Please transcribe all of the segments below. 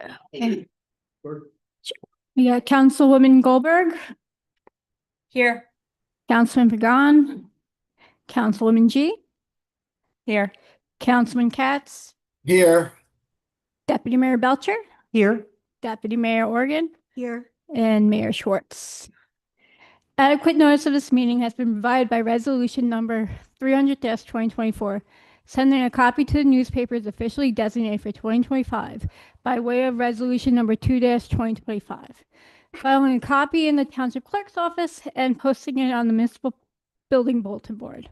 Okay. We got Councilwoman Goldberg, Here. Councilman Pagan, Councilwoman G, Here. Councilman Katz, Here. Deputy Mayor Belcher, Here. Deputy Mayor Organ, Here. and Mayor Schwartz. Adequate notice of this meeting has been provided by resolution number 300-2024, sending a copy to the newspapers officially designated for 2025 by way of resolution number 2-2025, filing a copy in the township clerk's office and posting it on the municipal building bulletin board.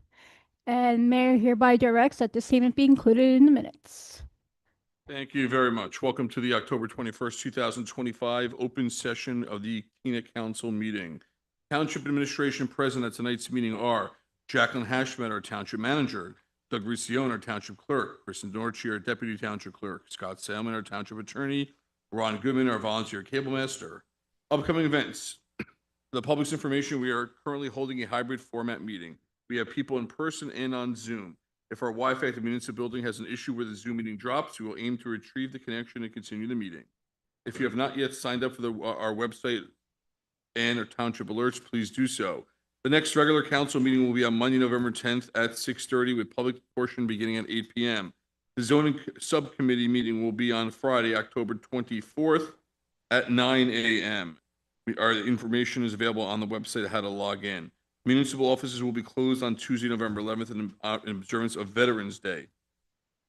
And Mayor hereby directs that the statement be included in the minutes. Thank you very much. Welcome to the October 21st, 2025 open session of the Teaneck Council meeting. Township administration present at tonight's meeting are Jacqueline Hashmet, our township manager, Doug Riccione, our township clerk, Kristen Dorchi, our deputy township clerk, Scott Salmon, our township attorney, Ron Goodman, our volunteer cable master. Upcoming events. For the public's information, we are currently holding a hybrid format meeting. We have people in person and on Zoom. If our Wi-Fi at the municipal building has an issue where the Zoom meeting drops, we will aim to retrieve the connection and continue the meeting. If you have not yet signed up for our website and our township alerts, please do so. The next regular council meeting will be on Monday, November 10th at 6:30 with public portion beginning at 8 p.m. The zoning subcommittee meeting will be on Friday, October 24th at 9 a.m. Our information is available on the website how to log in. Municipal offices will be closed on Tuesday, November 11th in observance of Veterans Day.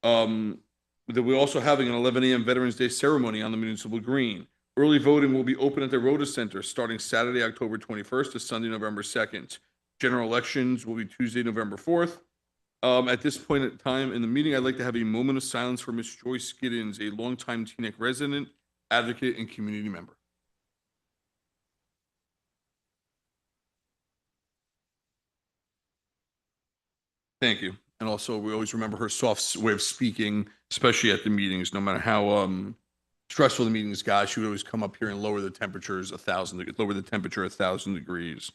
We're also having an 11 a.m. Veterans Day ceremony on the municipal green. Early voting will be open at the Rota Center starting Saturday, October 21st to Sunday, November 2nd. General elections will be Tuesday, November 4th. At this point in time in the meeting, I'd like to have a moment of silence for Ms. Joyce Giddens, a longtime Teaneck resident, advocate, and community member. Thank you. And also, we always remember her soft way of speaking, especially at the meetings, no matter how stressful the meetings got. She would always come up here and lower the temperature 1,000 degrees.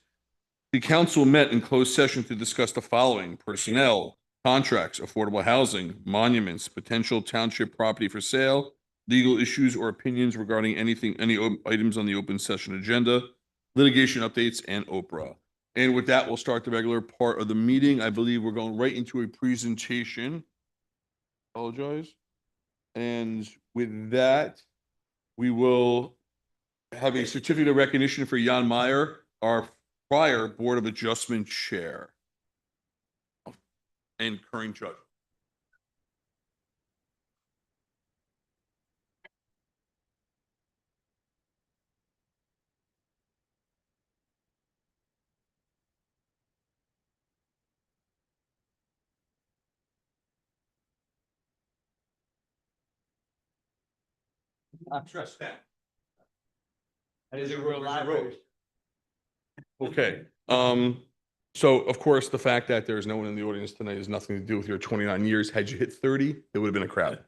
The council met in closed session to discuss the following: personnel, contracts, affordable housing, monuments, potential township property for sale, legal issues or opinions regarding any items on the open session agenda, litigation updates, and Oprah. And with that, we'll start the regular part of the meeting. I believe we're going right into a presentation. Apologize. And with that, we will have a certificate of recognition for Jan Meyer, our prior Board of Adjustment chair and current judge. I'm trust that. That is a real library. Okay. So of course, the fact that there's no one in the audience tonight has nothing to do with your 29 years. Had you hit 30, there would have been a crowd.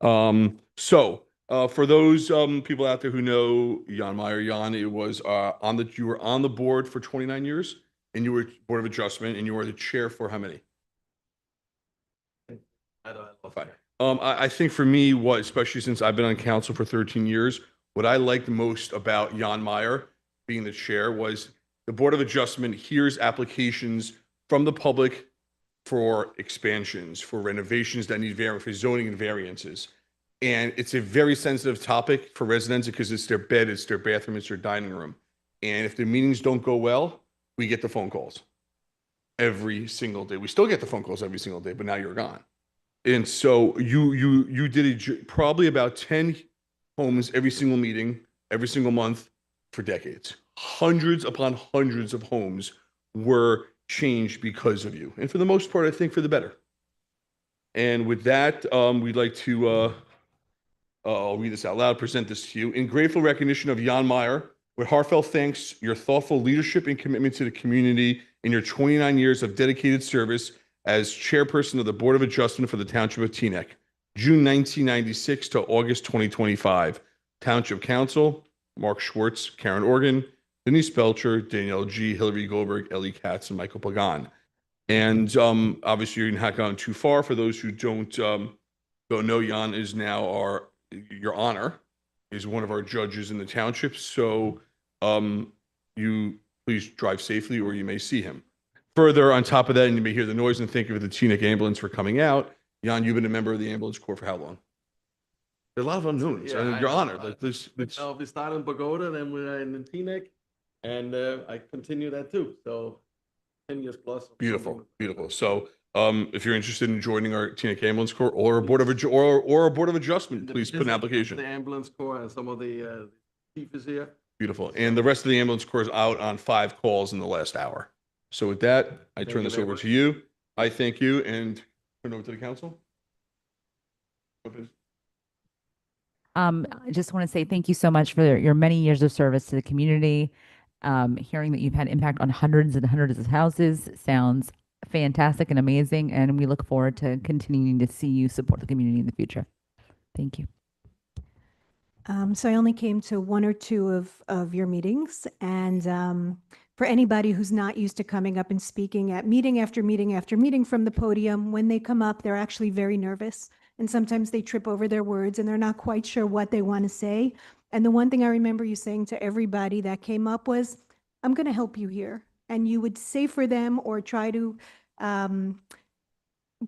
For those people out there who know Jan Meyer, Jan, it was you were on the board for 29 years, and you were Board of Adjustment, and you were the chair for how many? I don't know. 5. I think for me, especially since I've been on council for 13 years, what I liked most about Jan Meyer being the chair was the Board of Adjustment hears applications from the public for expansions, for renovations that need for zoning and variances. And it's a very sensitive topic for residents because it's their bed, it's their bathroom, it's their dining room. And if the meetings don't go well, we get the phone calls every single day. We still get the phone calls every single day, but now you're gone. And so you did probably about 10 homes every single meeting, every single month for decades. Hundreds upon hundreds of homes were changed because of you. And for the most part, I think for the better. And with that, we'd like to, I'll read this out loud, present this to you. In grateful recognition of Jan Meyer, with heartfelt thanks, your thoughtful leadership and commitment to the community in your 29 years of dedicated service as chairperson of the Board of Adjustment for the Township of Teaneck, June 1996 to August 2025. Township Council, Mark Schwartz, Karen Organ, Denise Belcher, Danielle G., Hillary Goldberg, Ellie Katz, and Michael Pagan. And obviously, you're not gone too far. For those who don't know, Jan is now your honor is one of our judges in the township. So you please drive safely or you may see him. Further, on top of that, and you may hear the noise, and thank you for the Teaneck ambulance for coming out. Jan, you've been a member of the ambulance corps for how long? There are a lot of unknowns. Yeah, You're I- honored. Like this, it's We started in Pagoda, then we're in Teaneck, and I continue that too. So 10 years plus. beautiful, beautiful. So if you're interested in joining our Teaneck ambulance corps or a board of or a board of adjustment, please put an application. The ambulance corps and some of the chief is here. Beautiful. And the rest of the ambulance corps is out on 5 calls in the last hour. So with that, I turn you this very over much. to you. I thank you and turn over to the council. I just want to say thank you so much for your many years of service to the community. Hearing that you've had impact on hundreds and hundreds of houses sounds fantastic and amazing, and we look forward to continuing to see you support the community in the future. Thank you. So I only came to 1 or 2 of your meetings, and for anybody who's not used to coming up and speaking at meeting after meeting after meeting from the podium, when they come up, they're actually very nervous, and sometimes they trip over their words and they're not quite sure what they want to say. And the one thing I remember you saying to everybody that came up was, "I'm going to help you here," and you would say for them or try to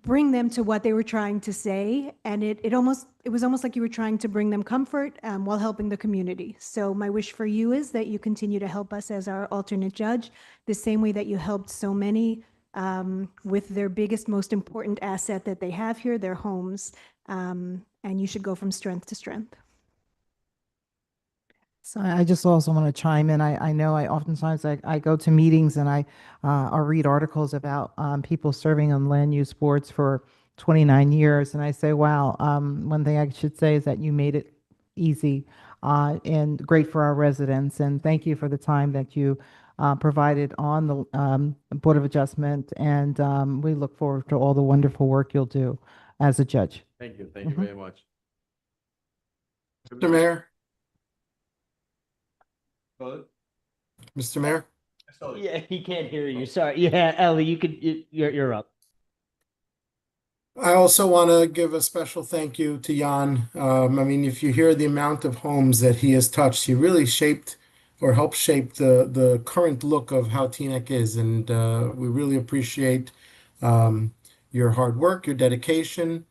bring them to what they were trying to say, and it was almost like you were trying to bring them comfort while helping the community. So my wish for you is that you continue to help us as our alternate judge, the same way that you helped so many with their biggest, most important asset that they have here, their homes, and you should go from strength to strength. So I just also want to chime in. I know I oftentimes I go to meetings and I read articles about people serving on land use boards for 29 years. And I say, wow, one thing I should say is that you made it easy and great for our residents. And thank you for the time that you provided on the Board of Adjustment. And we look forward to all the wonderful work you'll do as a judge. Thank you. Thank you Mhm. very much. Mr. Mayor? Mr. Mayor? Yeah, he can't hear you. Sorry. Yeah, Ellie, you're up. I also want to give a special thank you to Jan. I mean, if you hear the amount of homes that he has touched, he really shaped or helped shape the current look of how Teaneck is. And we really appreciate your hard work, your dedication,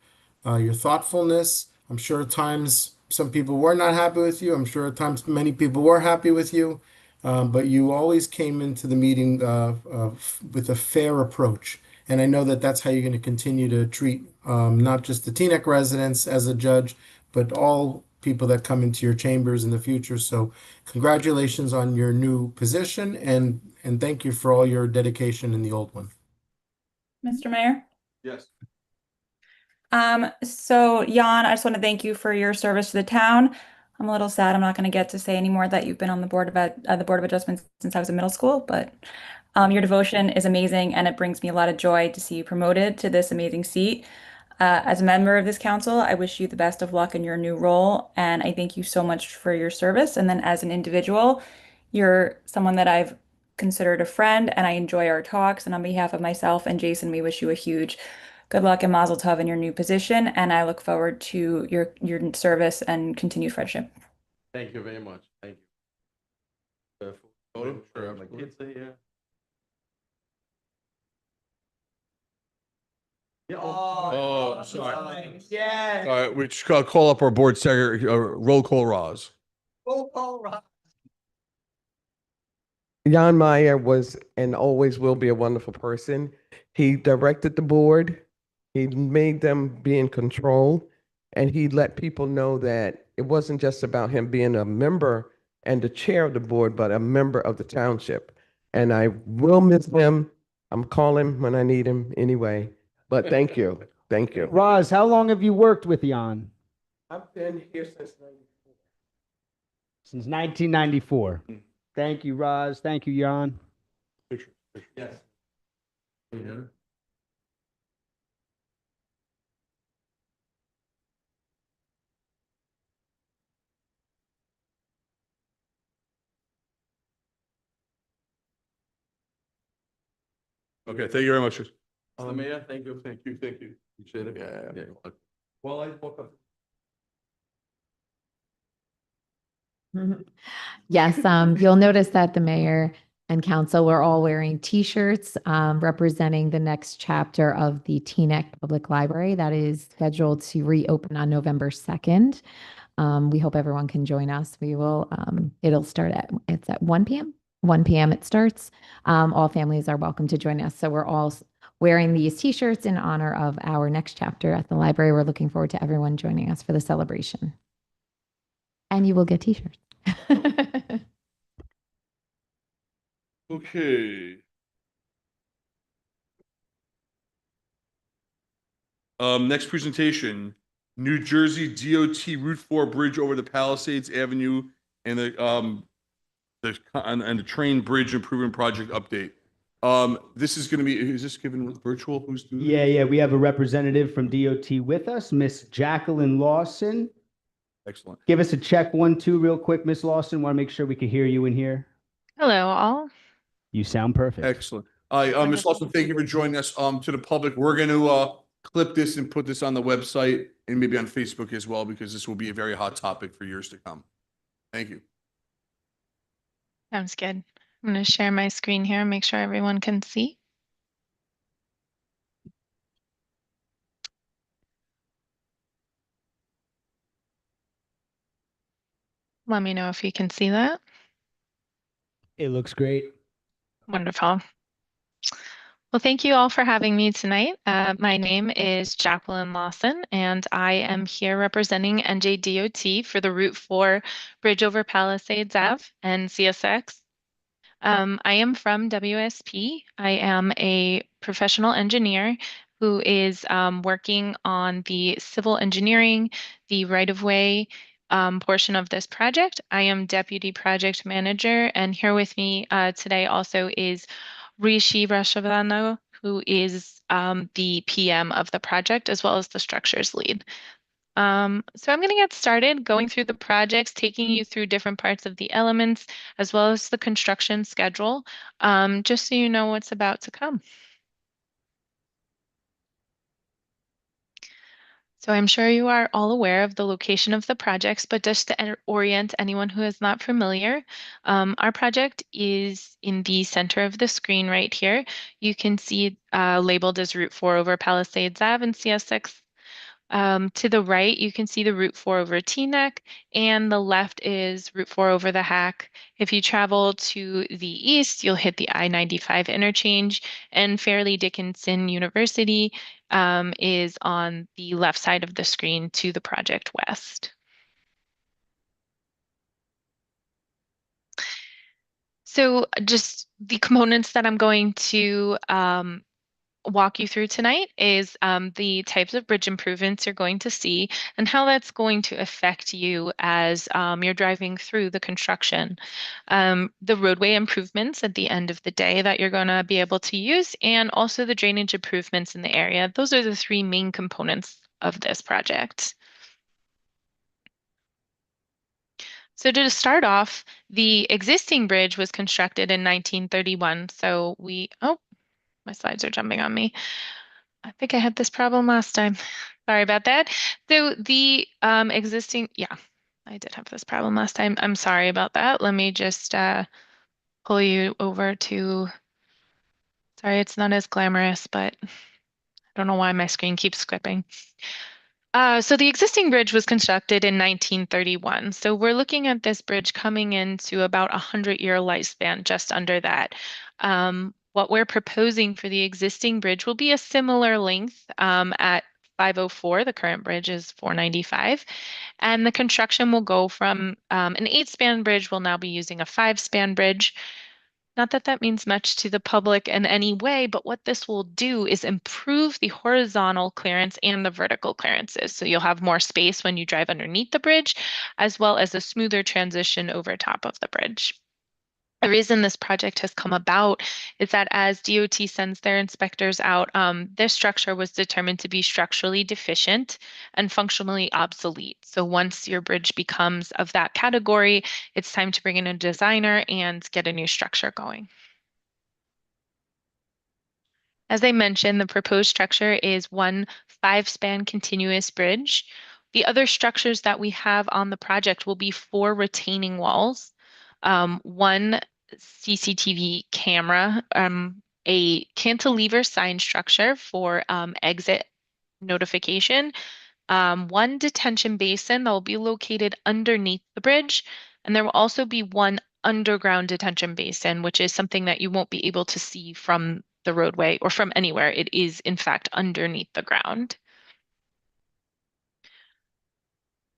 your thoughtfulness. I'm sure at times some people were not happy with you. I'm sure at times many people were happy with you. But you always came into the meeting with a fair approach. And I know that that's how you're going to continue to treat not just the Teaneck residents as a judge, but all people that come into your chambers in the future. So congratulations on your new position and thank you for all your dedication in the old one. Mr. Mayor? Yes. So Jan, I just want to thank you for your service to the town. I'm a little sad I'm not going to get to say anymore that you've been on the Board of Adjustment since I was in middle school, but your devotion is amazing and it brings me a lot of joy to see you promoted to this amazing seat. As a member of this council, I wish you the best of luck in your new role, and I thank you so much for your service. And then as an individual, you're someone that I've considered a friend and I enjoy our talks. And on behalf of myself and Jason, we wish you a huge good luck and mazel tov in your new position, and I look forward to your service and continued friendship. Thank you very much. Thank you. Photo? Sure, my kids are here. Yeah. Oh, sorry. Yeah. All right, we just gotta call up our board secretary, roll call Roz. Jan Meyer was and always will be a wonderful person. He directed the board. He made them be in control, and he let people know that it wasn't just about him being a member and the chair of the board, but a member of the township. And I will miss him. I'm calling when I need him anyway. But thank you. Thank you. Roz, how long have you worked with Jan? I've been here since 94. Since 1994. Thank you, Roz. Thank you, Jan. Yes. Yeah. Okay, thank you very much. Mr. Mayor, thank you. Thank you, thank you. Appreciate it. Yeah. Yeah. Well, I woke up Yes, you'll notice that the mayor and council were all wearing T-shirts representing the next chapter of the Teaneck Public Library that is scheduled to reopen on November 2nd. We hope everyone can join us. We will, it'll start it's at 1 p.m. 1 p.m. it starts. All families are welcome to join us. So we're all wearing these T-shirts in honor of our next chapter at the library. We're looking forward to everyone joining us for the celebration. And you will get T-shirts. Okay. Next presentation, New Jersey DOT Route 4 Bridge over the Palisades Avenue and the train bridge improvement project update. This is going to be, is this given virtual? Who's doing Yeah. We have a representative from DOT with us, Miss Jacqueline Lawson. Excellent. Give us a check 1, 2 real quick, Miss Lawson. Want to make sure we can hear you in here. Hello, all. You sound perfect. Excellent. Ms. Lawson, thank you for joining us. To the public, we're going to clip this and put this on the website and maybe on Facebook as well, because this will be a very hot topic for years to come. Thank you. Sounds good. I'm going to share my screen here and make sure everyone can see. Let me know if you can see that. It looks great. Wonderful. Well, thank you all for having me tonight. My name is Jacqueline Lawson, and I am here representing NJDOT for the Route 4 Bridge over Palisades Ave and CSX. I am from WSP. I am a professional engineer who is working on the civil engineering, the right-of-way portion of this project. I am Deputy Project Manager, and here with me today also is Rishi Rashavano, who is the PM of the project, as well as the structures lead. So I'm going to get started going through the projects, taking you through different parts of the elements, as well as the construction schedule, just so you know what's about to come. So I'm sure you are all aware of the location of the projects, but just to orient anyone who is not familiar, our project is in the center of the screen right here. You can see labeled as Route 4 over Palisades Ave and CSX. To the right, you can see the Route 4 over Teaneck, and the left is Route 4 over the Hack. If you travel to the east, you'll hit the I-95 interchange, and Fairleigh Dickinson University is on the left side of the screen to the project west. So just the components that I'm going to walk you through tonight is the types of bridge improvements you're going to see and how that's going to affect you as you're driving through the construction. The roadway improvements at the end of the day that you're going to be able to use, and also the drainage improvements in the area. Those are the three main components of this project. So to start off, the existing bridge was constructed in 1931. So my slides are jumping on me. I think I had this problem last time. Sorry about that. So the existing, yeah, I did have this problem last time. I'm sorry about that. Let me just pull you over to, sorry, it's not as glamorous, but I don't know why my screen keeps skipping. So the existing bridge was constructed in 1931. So we're looking at this bridge coming into about a 100-year lifespan, just under that. What we're proposing for the existing bridge will be a similar length at 504. The current bridge is 495. And the construction will go from an 8-span bridge. We'll now be using a 5-span bridge. Not that that means much to the public in any way, but what this will do is improve the horizontal clearance and the vertical clearances. So you'll have more space when you drive underneath the bridge, as well as a smoother transition over top of the bridge. The reason this project has come about is that as DOT sends their inspectors out, this structure was determined to be structurally deficient and functionally obsolete. So once your bridge becomes of that category, it's time to bring in a designer and get a new structure going. As I mentioned, the proposed structure is one 5-span continuous bridge. The other structures that we have on the project will be 4 retaining walls, 1 CCTV camera, a cantilever sign structure for exit notification, 1 detention basin that will be located underneath the bridge, and there will also be 1 underground detention basin, which is something that you won't be able to see from the roadway or from anywhere. It is, in fact, underneath the ground.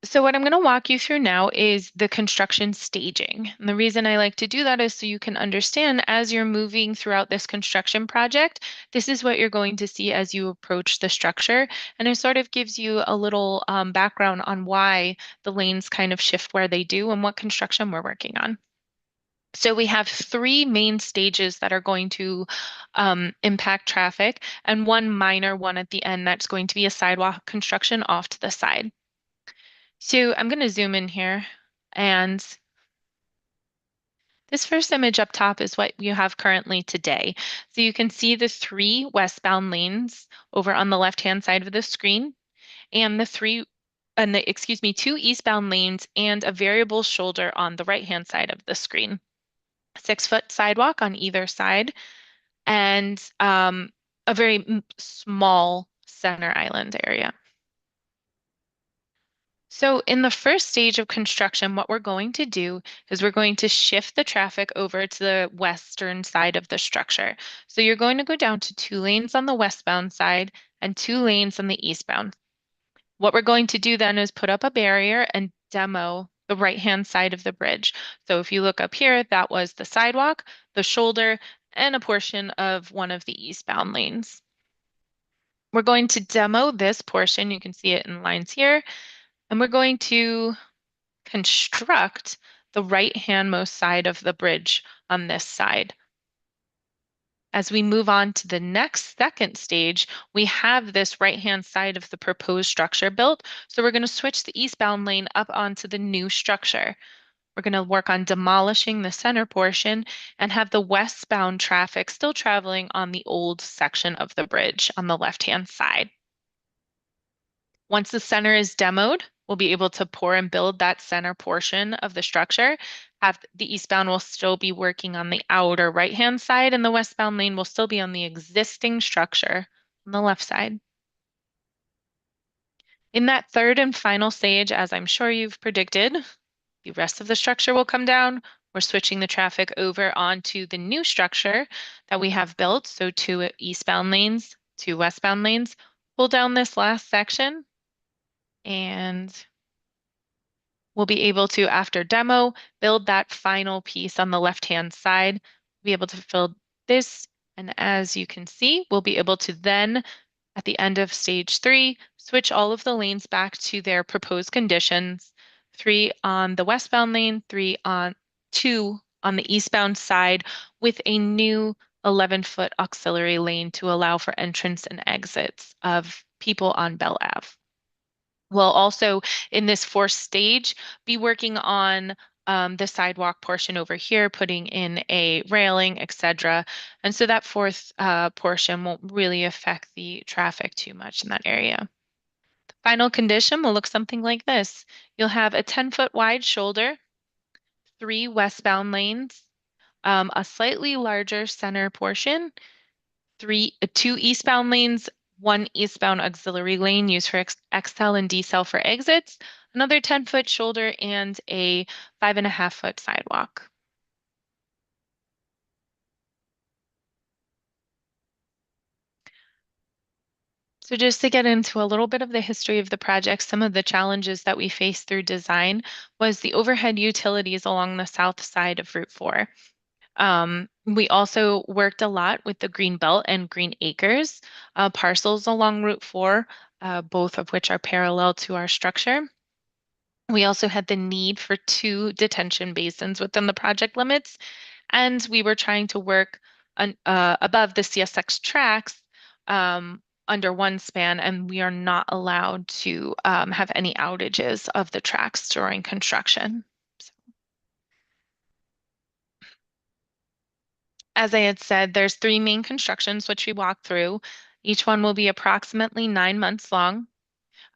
So what I'm going to walk you through now is the construction staging. And the reason I like to do that is so you can understand as you're moving throughout this construction project, this is what you're going to see as you approach the structure. And it sort of gives you a little background on why the lanes kind of shift where they do and what construction we're working on. So we have 3 main stages that are going to impact traffic and 1 minor one at the end that's going to be a sidewalk construction off to the side. So I'm going to zoom in here, and this first image up top is what you have currently today. So you can see the 3 westbound lanes over on the left-hand side of the screen, and the 2 eastbound lanes and a variable shoulder on the right-hand side of the screen. 6-foot sidewalk on either side, and a very small center island area. So in the first stage of construction, what we're going to do is we're going to shift the traffic over to the western side of the structure. So you're going to go down to 2 lanes on the westbound side and 2 lanes on the eastbound. What we're going to do then is put up a barrier and demo the right-hand side of the bridge. So if you look up here, that was the sidewalk, the shoulder, and a portion of one of the eastbound lanes. We're going to demo this portion. You can see it in lines here. And we're going to construct the right-handmost side of the bridge on this side. As we move on to the next second stage, we have this right-hand side of the proposed structure built. So we're going to switch the eastbound lane up onto the new structure. We're going to work on demolishing the center portion and have the westbound traffic still traveling on the old section of the bridge on the left-hand side. Once the center is demoed, we'll be able to pour and build that center portion of the structure. The eastbound will still be working on the outer right-hand side, and the westbound lane will still be on the existing structure on the left side. In that third and final stage, as I'm sure you've predicted, the rest of the structure will come down. We're switching the traffic over onto the new structure that we have built. So 2 eastbound lanes, 2 westbound lanes. Pull down this last section, and we'll be able to, after demo, build that final piece on the left-hand side, be able to fill this. And as you can see, we'll be able to then, at the end of stage 3, switch all of the lanes back to their proposed conditions. 3 on the westbound lane, 2 on the eastbound side, with a new 11-foot auxiliary lane to allow for entrance and exits of people on Bell Ave. We'll also, in this 4th stage, be working on the sidewalk portion over here, putting in a railing, etc. And so that 4th portion won't really affect the traffic too much in that area. The final condition will look something like this. You'll have a 10-foot wide shoulder, 3 westbound lanes, a slightly larger center portion, 2 eastbound lanes, 1 eastbound auxiliary lane used for XL and decel for exits, another 10-foot shoulder, and a 5.5-foot sidewalk. So just to get into a little bit of the history of the project, some of the challenges that we faced through design was the overhead utilities along the south side of Route 4. We also worked a lot with the Green Belt and Green Acres parcels along Route 4, both of which are parallel to our structure. We also had the need for 2 detention basins within the project limits, and we were trying to work above the CSX tracks under 1 span, and we are not allowed to have any outages of the tracks during construction. As I had said, there's 3 main constructions which we walked through. Each one will be approximately 9 months long.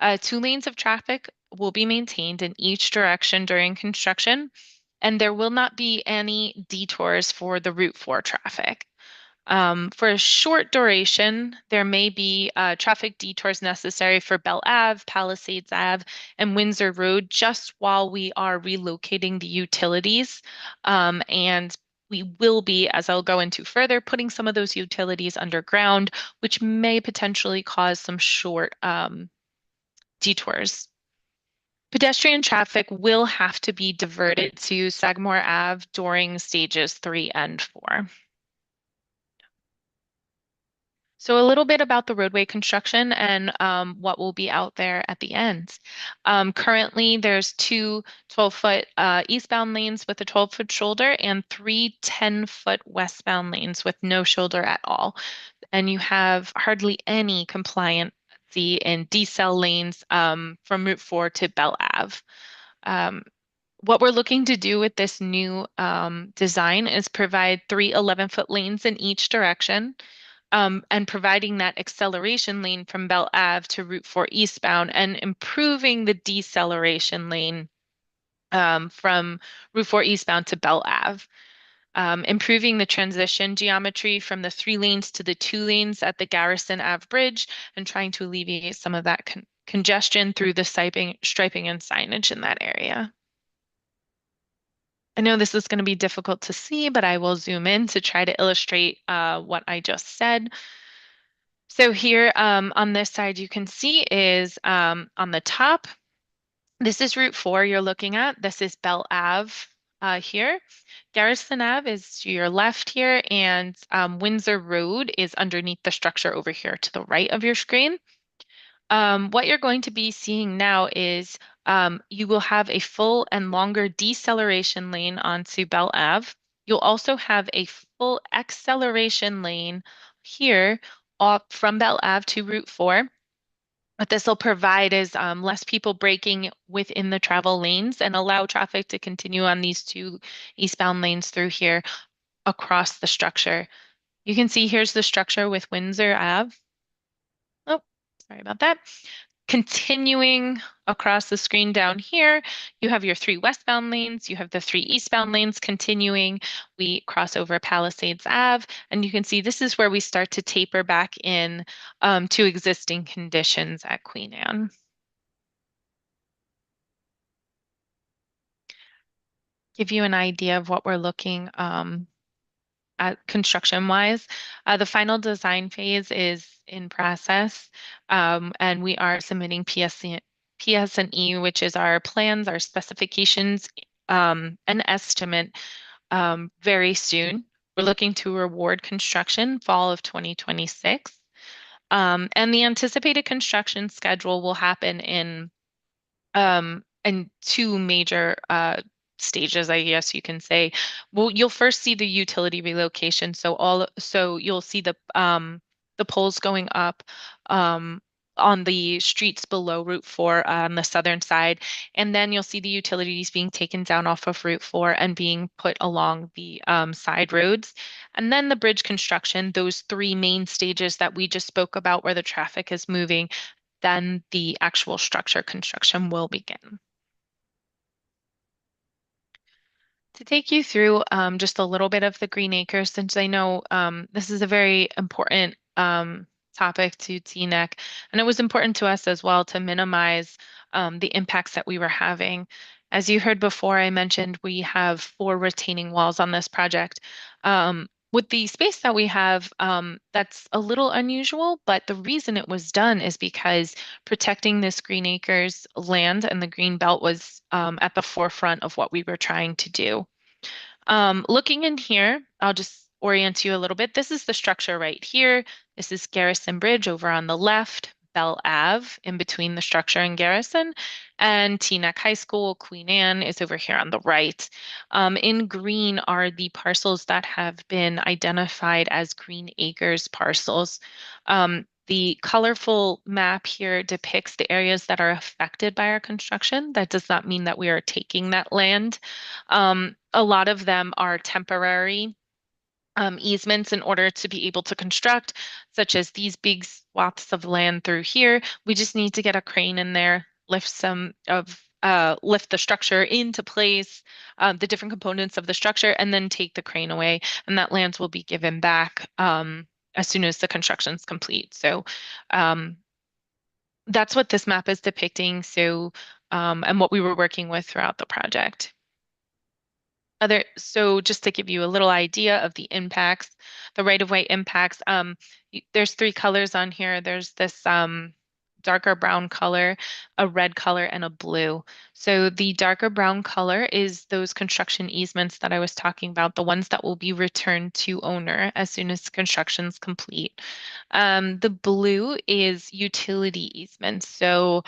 2 lanes of traffic will be maintained in each direction during construction, and there will not be any detours for the Route 4 traffic. For a short duration, there may be traffic detours necessary for Bell Ave, Palisades Ave, and Windsor Road just while we are relocating the utilities. And we will be, as I'll go into further, putting some of those utilities underground, which may potentially cause some short detours. Pedestrian traffic will have to be diverted to Sagamore Ave during stages 3 and 4. So a little bit about the roadway construction and what will be out there at the end. Currently, there's two 12-foot eastbound lanes with a 12-foot shoulder and three 10-foot westbound lanes with no shoulder at all. And you have hardly any compliancy in decel lanes from Route 4 to Bell Ave. What we're looking to do with this new design is provide three 11-foot lanes in each direction. And providing that acceleration lane from Bell Ave to Route 4 eastbound and improving the deceleration lane from Route 4 eastbound to Bell Ave. Improving the transition geometry from the 3 lanes to the 2 lanes at the Garrison Ave Bridge and trying to alleviate some of that congestion through the striping and signage in that area. I know this is going to be difficult to see, but I will zoom in to try to illustrate what I just said. So here on this side, you can see is on the top, this is Route 4 you're looking at. This is Bell Ave here. Garrison Ave is to your left here, and Windsor Road is underneath the structure over here to the right of your screen. What you're going to be seeing now is you will have a full and longer deceleration lane onto Bell Ave. You'll also have a full acceleration lane here up from Bell Ave to Route 4. What this will provide is less people braking within the travel lanes and allow traffic to continue on these 2 eastbound lanes through here across the structure. You can see here's the structure with Windsor Ave. Oh, sorry about that. Continuing across the screen down here, you have your 3 westbound lanes, you have the 3 eastbound lanes continuing. We cross over Palisades Ave, and you can see this is where we start to taper back in to existing conditions at Queen Anne. Give you an idea of what we're looking at construction-wise. The final design phase is in process, and we are submitting PS&E, which is our plans, our specifications, and estimate very soon. We're looking to award construction fall of 2026. And the anticipated construction schedule will happen in 2 major stages, I guess you can say. Well, you'll first see the utility relocation. So you'll see the poles going up on the streets below Route 4 on the southern side. And then you'll see the utilities being taken down off of Route 4 and being put along the side roads. And then the bridge construction, those 3 main stages that we just spoke about where the traffic is moving, then the actual structure construction will begin. To take you through just a little bit of the Green Acres, since I know this is a very important topic to TNEC, and it was important to us as well to minimize the impacts that we were having. As you heard before, I mentioned we have 4 retaining walls on this project. With the space that we have, that's a little unusual, but the reason it was done is because protecting this Green Acres land and the green belt was at the forefront of what we were trying to do. Looking in here, I'll just orient you a little bit. This is the structure right here. This is Garrison Bridge over on the left, Bell Ave in between the structure and Garrison, and TNEC High School, Queen Anne is over here on the right. In green are the parcels that have been identified as Green Acres parcels. The colorful map here depicts the areas that are affected by our construction. That does not mean that we are taking that land. A lot of them are temporary easements in order to be able to construct, such as these big swaths of land through here. We just need to get a crane in there, lift the structure into place, the different components of the structure, and then take the crane away. And that land will be given back as soon as the construction's complete. So that's what this map is depicting. So and what we were working with throughout the project. So just to give you a little idea of the impacts, the right-of-way impacts, there's 3 colors on here. There's this darker brown color, a red color, and a blue. So the darker brown color is those construction easements that I was talking about, the ones that will be returned to owner as soon as construction's complete. The blue is utility easements. So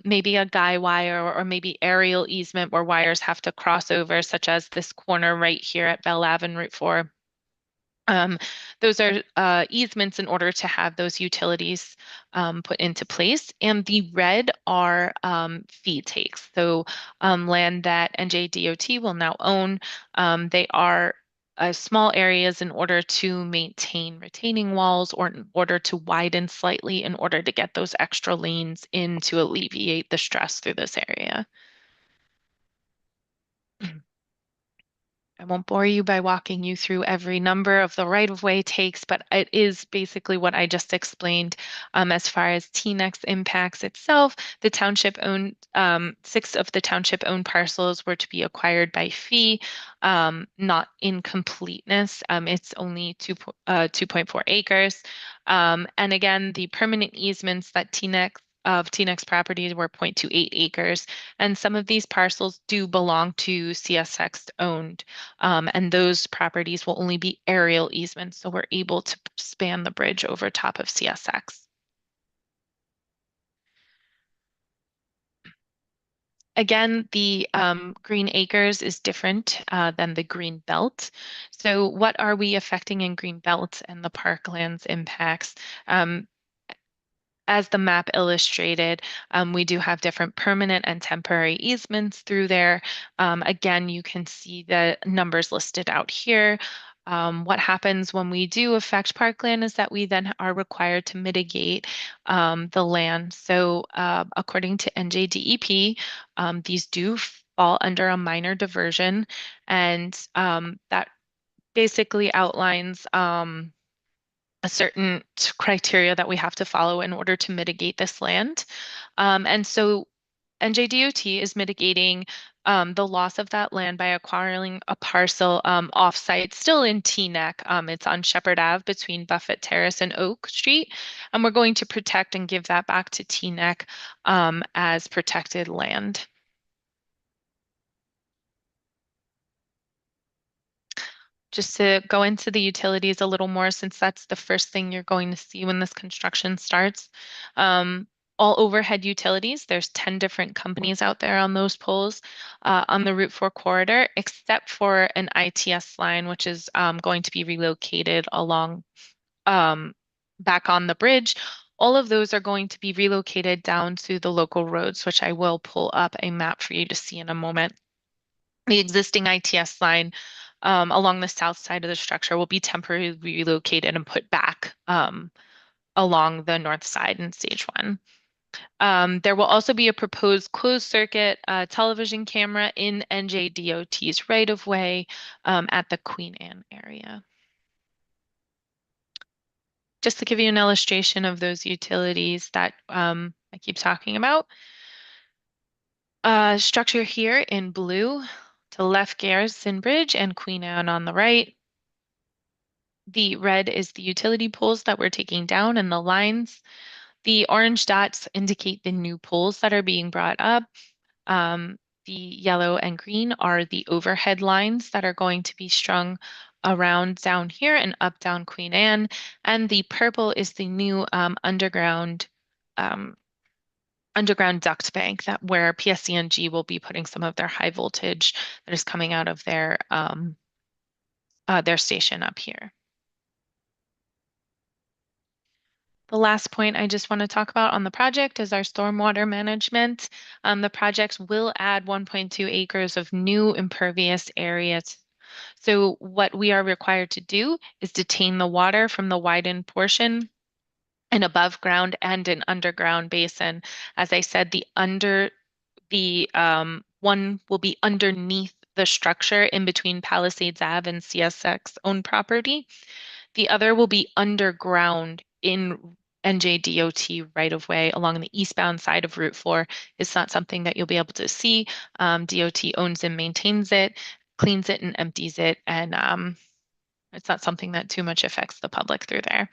maybe a guy wire or maybe aerial easement where wires have to cross over, such as this corner right here at Bell Ave and Route 4. Those are easements in order to have those utilities put into place. And the red are fee takes. So land that NJDOT will now own. They are small areas in order to maintain retaining walls or in order to widen slightly in order to get those extra lanes in to alleviate the stress through this area. I won't bore you by walking you through every number of the right-of-way takes, but it is basically what I just explained. As far as TNEX impacts itself, the township owned 6 of the township owned parcels were to be acquired by fee, not in completeness. It's only 2.4 acres. And again, the permanent easements that TNEX properties were 0.28 acres. And some of these parcels do belong to CSX owned. And those properties will only be aerial easements. So we're able to span the bridge over top of CSX. Again, the green acres is different than the green belt. So what are we affecting in green belt and the parklands impacts? As the map illustrated, we do have different permanent and temporary easements through there. Again, you can see the numbers listed out here. What happens when we do affect parkland is that we then are required to mitigate the land. So according to NJDEP, these do fall under a minor diversion, and that basically outlines a certain criteria that we have to follow in order to mitigate this land. And so NJDOT is mitigating the loss of that land by acquiring a parcel offsite, still in TNEC. It's on Shepherd Ave between Buffett Terrace and Oak Street. And we're going to protect and give that back to TNEC as protected land. Just to go into the utilities a little more, since that's the first thing you're going to see when this construction starts. All overhead utilities, there's 10 different companies out there on those poles on the Route 4 corridor, except for an ITS line, which is going to be relocated along back on the bridge. All of those are going to be relocated down to the local roads, which I will pull up a map for you to see in a moment. The existing ITS line along the south side of the structure will be temporarily relocated and put back along the north side in stage 1. There will also be a proposed closed circuit television camera in NJDOT's right-of-way at the Queen Anne area. Just to give you an illustration of those utilities that I keep talking about. Structure here in blue. To left, Garrison Bridge and Queen Anne on the right. The red is the utility poles that we're taking down and the lines. The orange dots indicate the new poles that are being brought up. The yellow and green are the overhead lines that are going to be strung around down here and up down Queen Anne. And the purple is the new underground duct bank that where PSCNG will be putting some of their high voltage that is coming out of their station up here. The last point I just want to talk about on the project is our stormwater management. The project will add 1.2 acres of new impervious areas. So what we are required to do is detain the water from the widened portion an above ground and an underground basin. As I said, the one will be underneath the structure in between Palisades Ave and CSX owned property. The other will be underground in NJDOT right of way along the eastbound side of Route 4. It's not something that you'll be able to see. DOT owns and maintains it, cleans it and empties it, and it's not something that too much affects the public through there.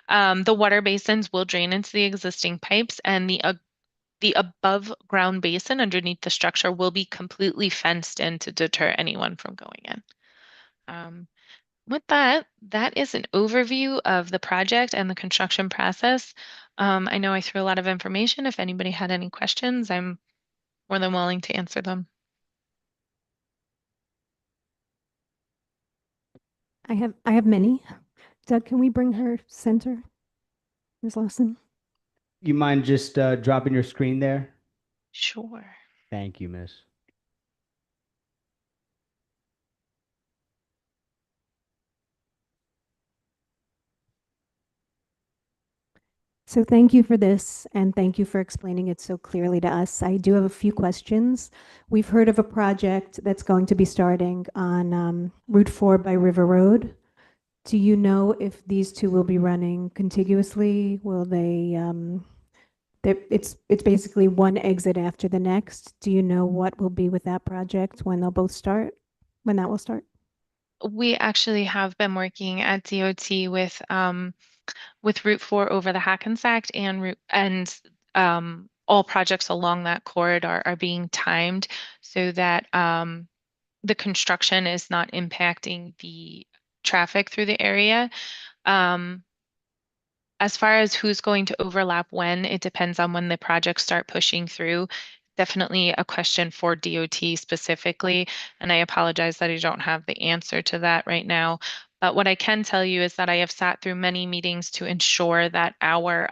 The water basins will drain into the existing pipes, and the above ground basin underneath the structure will be completely fenced in to deter anyone from going in. With that, that is an overview of the project and the construction process. I know I threw a lot of information. If anybody had any questions, I'm more than willing to answer them. I have many. Doug, can we bring her center? Ms. Lawson? You mind just dropping your screen there? Sure. Thank you, Miss. So thank you for this, and thank you for explaining it so clearly to us. I do have a few questions. We've heard of a project that's going to be starting on Route 4 by River Road. Do you know if these two will be running contiguously? Will they, it's basically one exit after the next. Do you know what will be with that project when they'll both start, when that will start? We actually have been working at DOT with Route 4 over the Hackensack and all projects along that corridor are being timed so that the construction is not impacting the traffic through the area. As far as who's going to overlap when, it depends on when the projects start pushing through. Definitely a question for DOT specifically, and I apologize that I don't have the answer to that right now. But what I can tell you is that I have sat through many meetings to ensure that our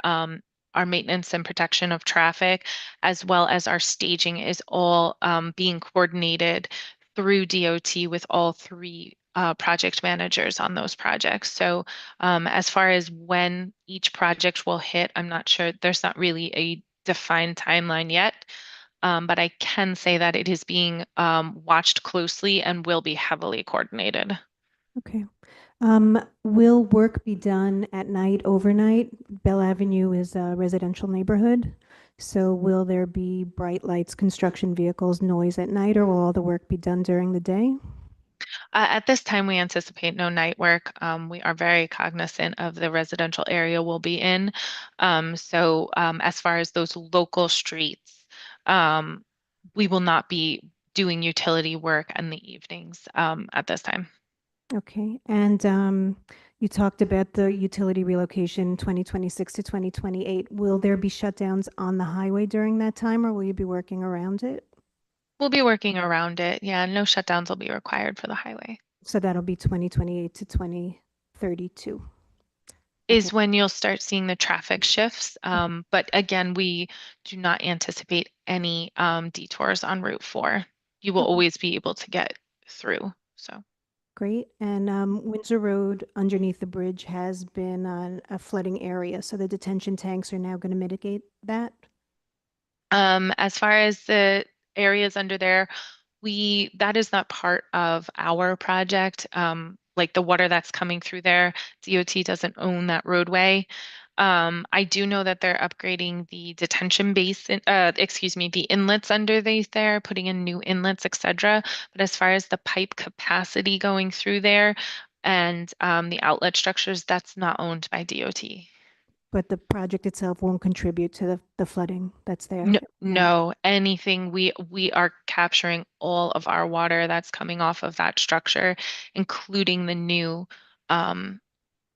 maintenance and protection of traffic, as well as our staging, is all being coordinated through DOT with all three project managers on those projects. So as far as when each project will hit, I'm not sure. There's not really a defined timeline yet, but I can say that it is being watched closely and will be heavily coordinated. Okay. Will work be done at night, overnight? Bell Avenue is a residential neighborhood. So will there be bright lights, construction vehicles, noise at night, or will all the work be done during the day? At this time, we anticipate no night work. We are very cognizant of the residential area we'll be in. So as far as those local streets, we will not be doing utility work in the evenings at this time. Okay. And you talked about the utility relocation 2026 to 2028. Will there be shutdowns on the highway during that time, or will you be working around it? We'll be working around it. Yeah, no shutdowns will be required for the highway. So that'll be 2028 to 2032. Is when you'll start seeing the traffic shifts. But again, we do not anticipate any detours on Route 4. You will always be able to get through. So great. And Windsor Road underneath the bridge has been a flooding area. So the detention tanks are now going to mitigate that? as far as the areas under there, that is not part of our project. Like the water that's coming through there, DOT doesn't own that roadway. I do know that they're upgrading the detention basin, the inlets underneath there, putting in new inlets, etc. But as far as the pipe capacity going through there and the outlet structures, that's not owned by DOT. But the project itself won't contribute to the flooding that's there? No, anything. We are capturing all of our water that's coming off of that structure, including the new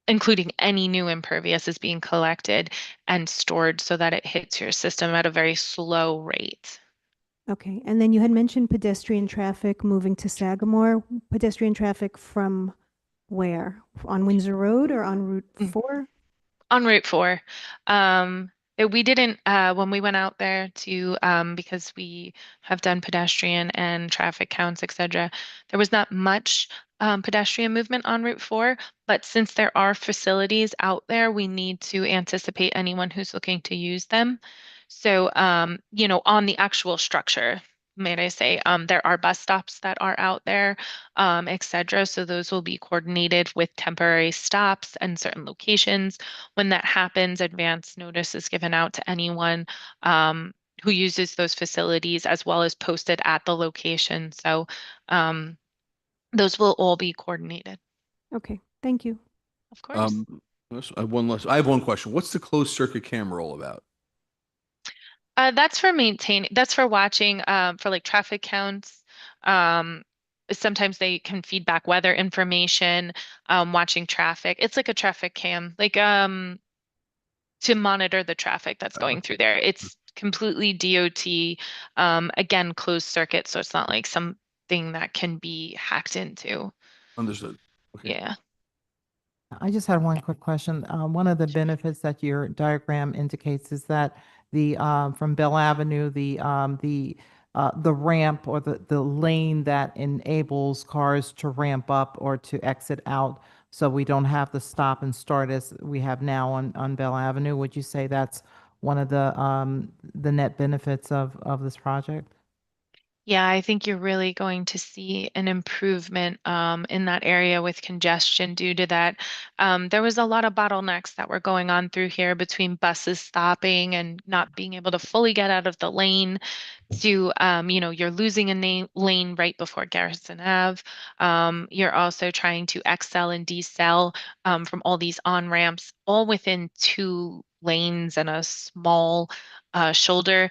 including any new impervious is being collected and stored so that it hits your system at a very slow rate. Okay. And then you had mentioned pedestrian traffic moving to Sagamore. Pedestrian traffic from where? On Windsor Road or on Route 4? On Route 4. We didn't, when we went out there to, because we have done pedestrian and traffic counts, etc., there was not much pedestrian movement on Route 4. But since there are facilities out there, we need to anticipate anyone who's looking to use them. So, you know, on the actual structure, may I say, there are bus stops that are out there, et cetera. So those will be coordinated with temporary stops and certain locations. When that happens, advance notice is given out to anyone who uses those facilities, as well as posted at the location. So those will all be coordinated, Okay, thank you. of course. I have one question. What's the closed circuit camera all about? That's for that's for watching, for like traffic counts. Sometimes they can feed back weather information, watching traffic. It's like a traffic cam, like, to monitor the traffic that's going through there. It's completely DOT, again, closed circuit, so it's not like something that can be hacked into. Understood. Okay. Yeah. I just had one quick question. One of the benefits that your diagram indicates is that from Bell Avenue, the ramp or the lane that enables cars to ramp up or to exit out, so we don't have the stop and start as we have now on Bell Avenue. Would you say that's one of the net benefits of this project? Yeah, I think you're really going to see an improvement in that area with congestion due to that. There was a lot of bottlenecks that were going on through here between buses stopping and not being able to fully get out of the lane to, you know, you're losing a lane right before Garrison Ave. You're also trying to excel and decel from all these on-ramps, all within 2 lanes and a small shoulder.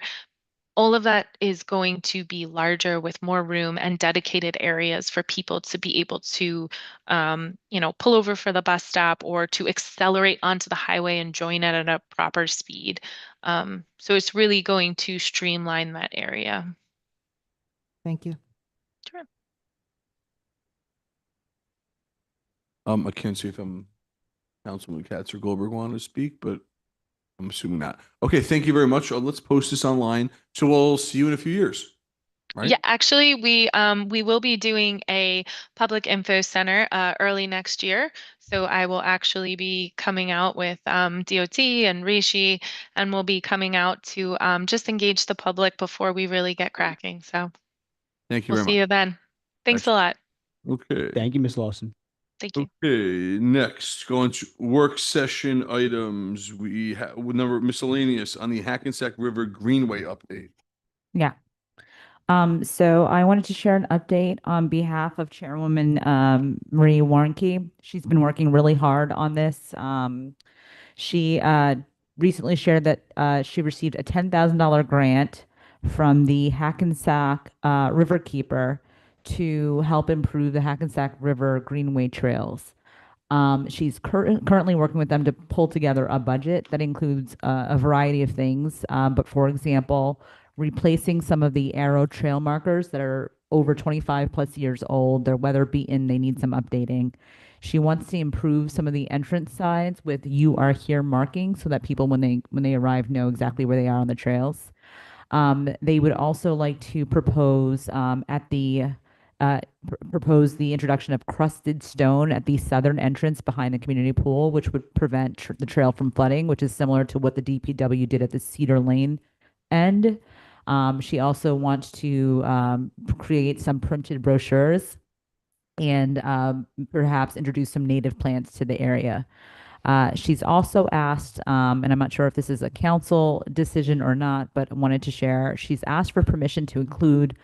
All of that is going to be larger with more room and dedicated areas for people to be able to, you know, pull over for the bus stop or to accelerate onto the highway and join it at a proper speed. So it's really going to streamline that area. Thank you. Sure. I can't see if Councilman Katz or Goldberg want to speak, but I'm assuming not. Okay, thank you very much. Let's post this online. So we'll see you in a few years, right? Yeah, actually, we will be doing a public info center early next year. So I will actually be coming out with DOT and Rishi, and we'll be coming out to just engage the public before we really get cracking. So Thank you we'll very see much. you then. Thanks a lot. Okay. Thank you, Ms. Lawson. Thank you. Okay, next, going to work session items. We have number miscellaneous on the Hackensack River Greenway update. Yeah. So I wanted to share an update on behalf of Chairwoman Marie Warnke. She's been working really hard on this. She recently shared that she received a $10,000 grant from the Hackensack Riverkeeper to help improve the Hackensack River Greenway trails. She's currently working with them to pull together a budget that includes a variety of things. But for example, replacing some of the arrow trail markers that are over 25 plus years old. They're weather beaten. They need some updating. She wants to improve some of the entrance signs with "You Are Here" marking so that people, when they arrive, know exactly where they are on the trails. They would also like to propose propose the introduction of crusted stone at the southern entrance behind the community pool, which would prevent the trail from flooding, which is similar to what the DPW did at the Cedar Lane end. She also wants to create some printed brochures and perhaps introduce some native plants to the area. She's also asked, and I'm not sure if this is a council decision or not, but wanted to share, she's asked for permission to include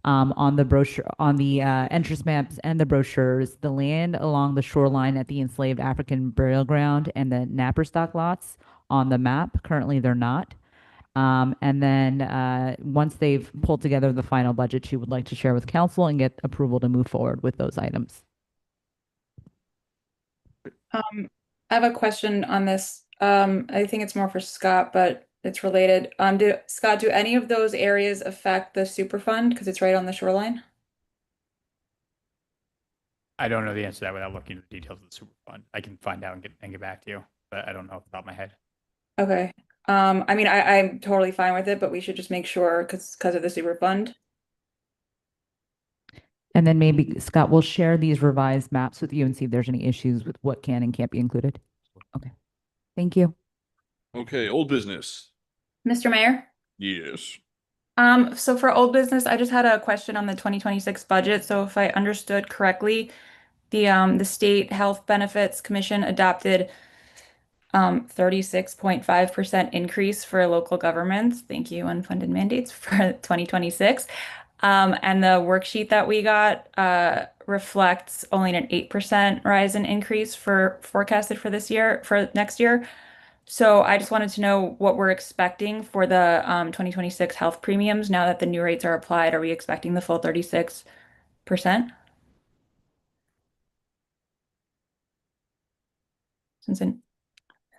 on the brochure, on the entrance maps and the brochures, the land along the shoreline at the enslaved African burial ground and the Napperstock lots on the map. Currently, they're not. And then once they've pulled together the final budget, she would like to share with council and get approval to move forward with those items. I have a question on this. I think it's more for Scott, but it's related. Scott, do any of those areas affect the Superfund because it's right on the shoreline? I don't know the answer to that without looking at the details of the Superfund. I can find out and get back to you, but I don't know off the top of my head. Okay. I mean, I'm totally fine with it, but we should just make sure because of the Superfund. And then maybe Scott will share these revised maps with you and see if there's any issues with what can and can't be included. Okay. Thank you. Okay, old business. Mr. Mayor? Yes. So for old business, I just had a question on the 2026 budget. So if I understood correctly, the State Health Benefits Commission adopted 36.5% increase for local governments. Thank you, unfunded mandates for 2026. And the worksheet that we got reflects only an 8% rise in increase forecasted for next year. So I just wanted to know what we're expecting for the 2026 health premiums now that the new rates are applied. Are we expecting the full 36%? I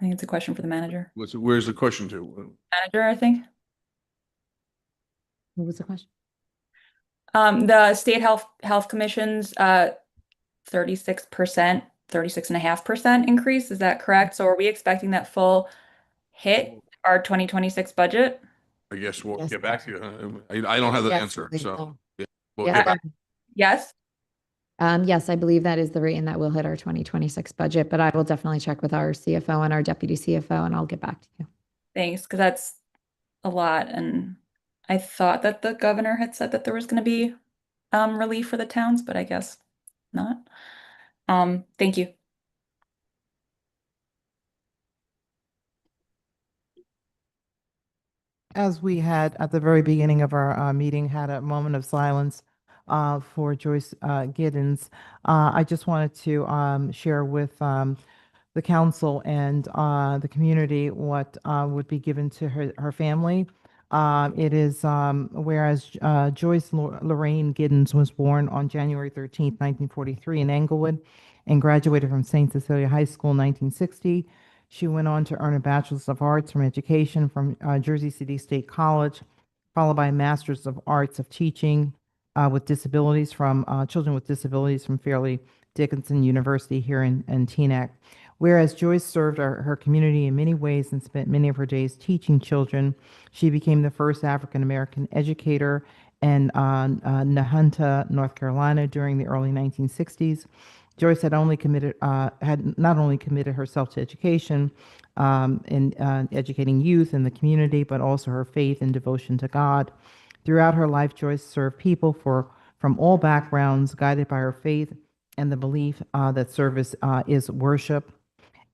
think it's a question for the manager. Where's the question to? Manager, I think. What was the question? The State Health Commission's 36%, 36.5% increase. Is that correct? So are we expecting that full hit our 2026 budget? I guess we'll Yes. get back to you. I don't have the Yes, answer, we so. will. Yeah, we'll Yeah. get back. Yes. Yes, I believe that is the rate and that will hit our 2026 budget, but I will definitely check with our CFO and our deputy CFO and I'll get back to you. Thanks, because that's a lot. And I thought that the governor had said that there was going to be relief for the towns, but I guess not. Thank you. As we had at the very beginning of our meeting, had a moment of silence for Joyce Giddens. I just wanted to share with the council and the community what would be given to her family. It is whereas Joyce Lorraine Giddens was born on January 13th, 1943 in Englewood and graduated from St. Cecilia High School in 1960. She went on to earn a Bachelor's of Arts from Education from Jersey City State College, followed by a Master's of Arts of Teaching with Disabilities from Children with Disabilities from Fairleigh Dickinson University here in Teaneck. Whereas Joyce served her community in many ways and spent many of her days teaching children, she became the first African-American educator in Nahunta, North Carolina during the early 1960s. Joyce had not only committed herself to education in educating youth in the community, but also her faith and devotion to God. Throughout her life, Joyce served people from all backgrounds, guided by her faith and the belief that service is worship.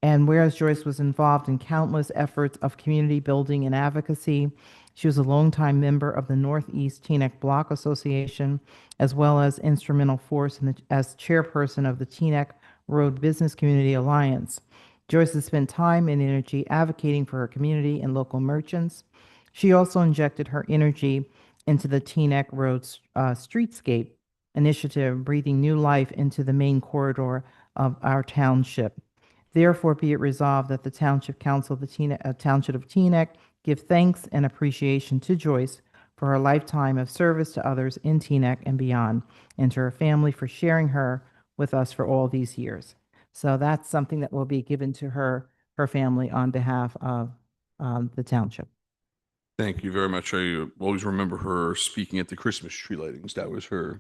And whereas Joyce was involved in countless efforts of community building and advocacy, she was a longtime member of the Northeast Teaneck Block Association, as well as instrumental force as chairperson of the Teaneck Road Business Community Alliance. Joyce has spent time and energy advocating for her community and local merchants. She also injected her energy into the Teaneck Road Streetscape initiative, breathing new life into the main corridor of our township. Therefore, be it resolved that the Township Council of the Township of Teaneck give thanks and appreciation to Joyce for her lifetime of service to others in Teaneck and beyond, and to her family for sharing her with us for all these years. So that's something that will be given to her family on behalf of the township. Thank you very much. I always remember her speaking at the Christmas tree lightings. That was her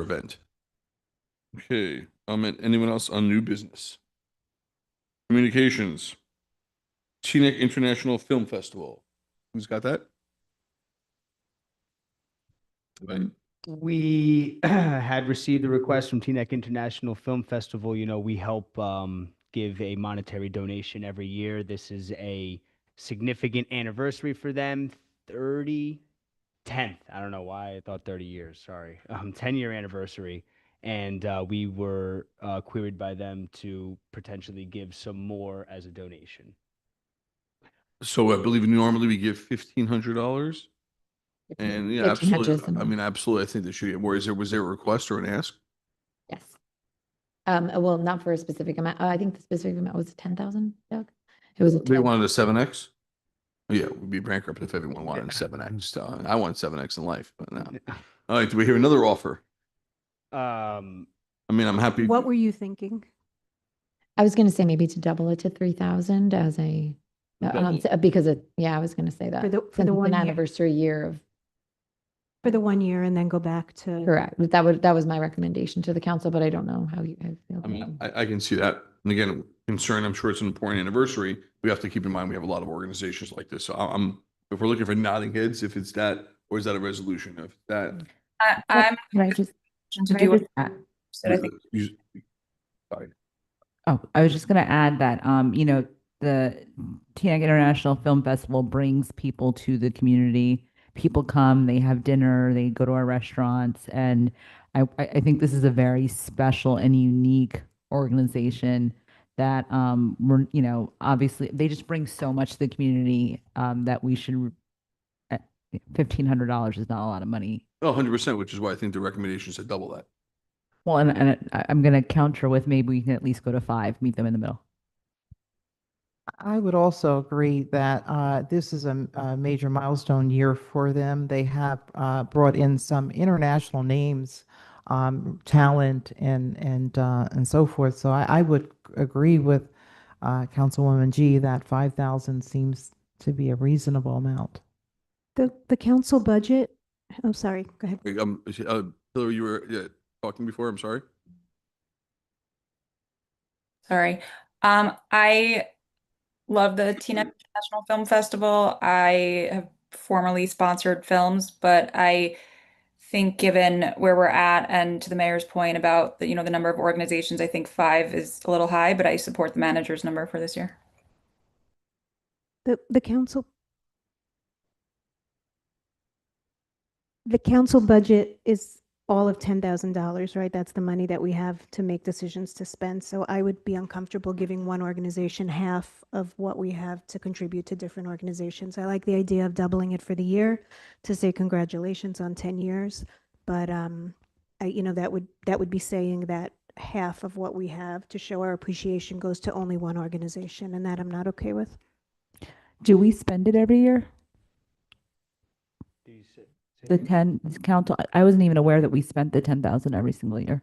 event. Okay. Anyone else on new business? Communications. Teaneck International Film Festival. Who's got that? We had received a request from Teaneck International Film Festival. You know, we help give a monetary donation every year. This is a significant anniversary for them. 10th. I don't know why I thought 30 years. Sorry. 10-year anniversary. And we were queried by them to potentially give some more as a donation. So I believe normally we give $1,500. And yeah, 1,500 is the absolutely. I mean, absolutely. I think they should get more. Was there a request or an ask? Yes. Well, not for a specific amount. I think the specific amount was 10,000, Doug. It was a They 10. wanted a 7X? Yeah, we'd be bankrupt if everyone wanted a 7X. I want 7X in life, but no. All right, do we hear another offer? I mean, I'm happy. What were you thinking? I was going to say maybe to double it to 3,000 as a because I was going to say that For the since it's 1 an year. anniversary year of For the 1 year and then go back to. Correct. But that was my recommendation to the council, but I don't know how you guys feel. I mean, I can see that. And again, concern, I'm sure it's an important anniversary. We have to keep in mind, we have a lot of organizations like this. So if we're looking for nodding heads, if it's that, or is that a resolution? If that, I'm Can I just, to can I do what just add- said, I think. Sorry. Oh, I was just going to add that, the Teaneck International Film Festival brings people to the community. People come, they have dinner, they go to our restaurants, and I think this is a very special and unique organization that, obviously they just bring so much to the community that we should. $1,500 is not a lot of money. Oh, 100%, which is why I think the recommendation said double that. Well, and I'm going to counter with maybe we can at least go to 5, meet them in the middle. I would also agree that this is a major milestone year for them. They have brought in some international names, talent, and so forth. So I would agree with Councilwoman G that 5,000 seems to be a reasonable amount. The council budget, oh, sorry, go ahead. Hillary, you were talking before, I'm sorry. Sorry. I love the Teaneck International Film Festival. I have formerly sponsored films, but I think given where we're at and to the mayor's point about the number of organizations, I think 5 is a little high, but I support the manager's number for this year. The council budget is all of $10,000, right? That's the money that we have to make decisions to spend. So I would be uncomfortable giving one organization half of what we have to contribute to different organizations. I like the idea of doubling it for the year to say congratulations on 10 years. But that would be saying that half of what we have to show our appreciation goes to only one organization, and that I'm not okay with. Do we spend it every year? Do you say The 10 council, I wasn't even aware that we spent the 10,000 every single year.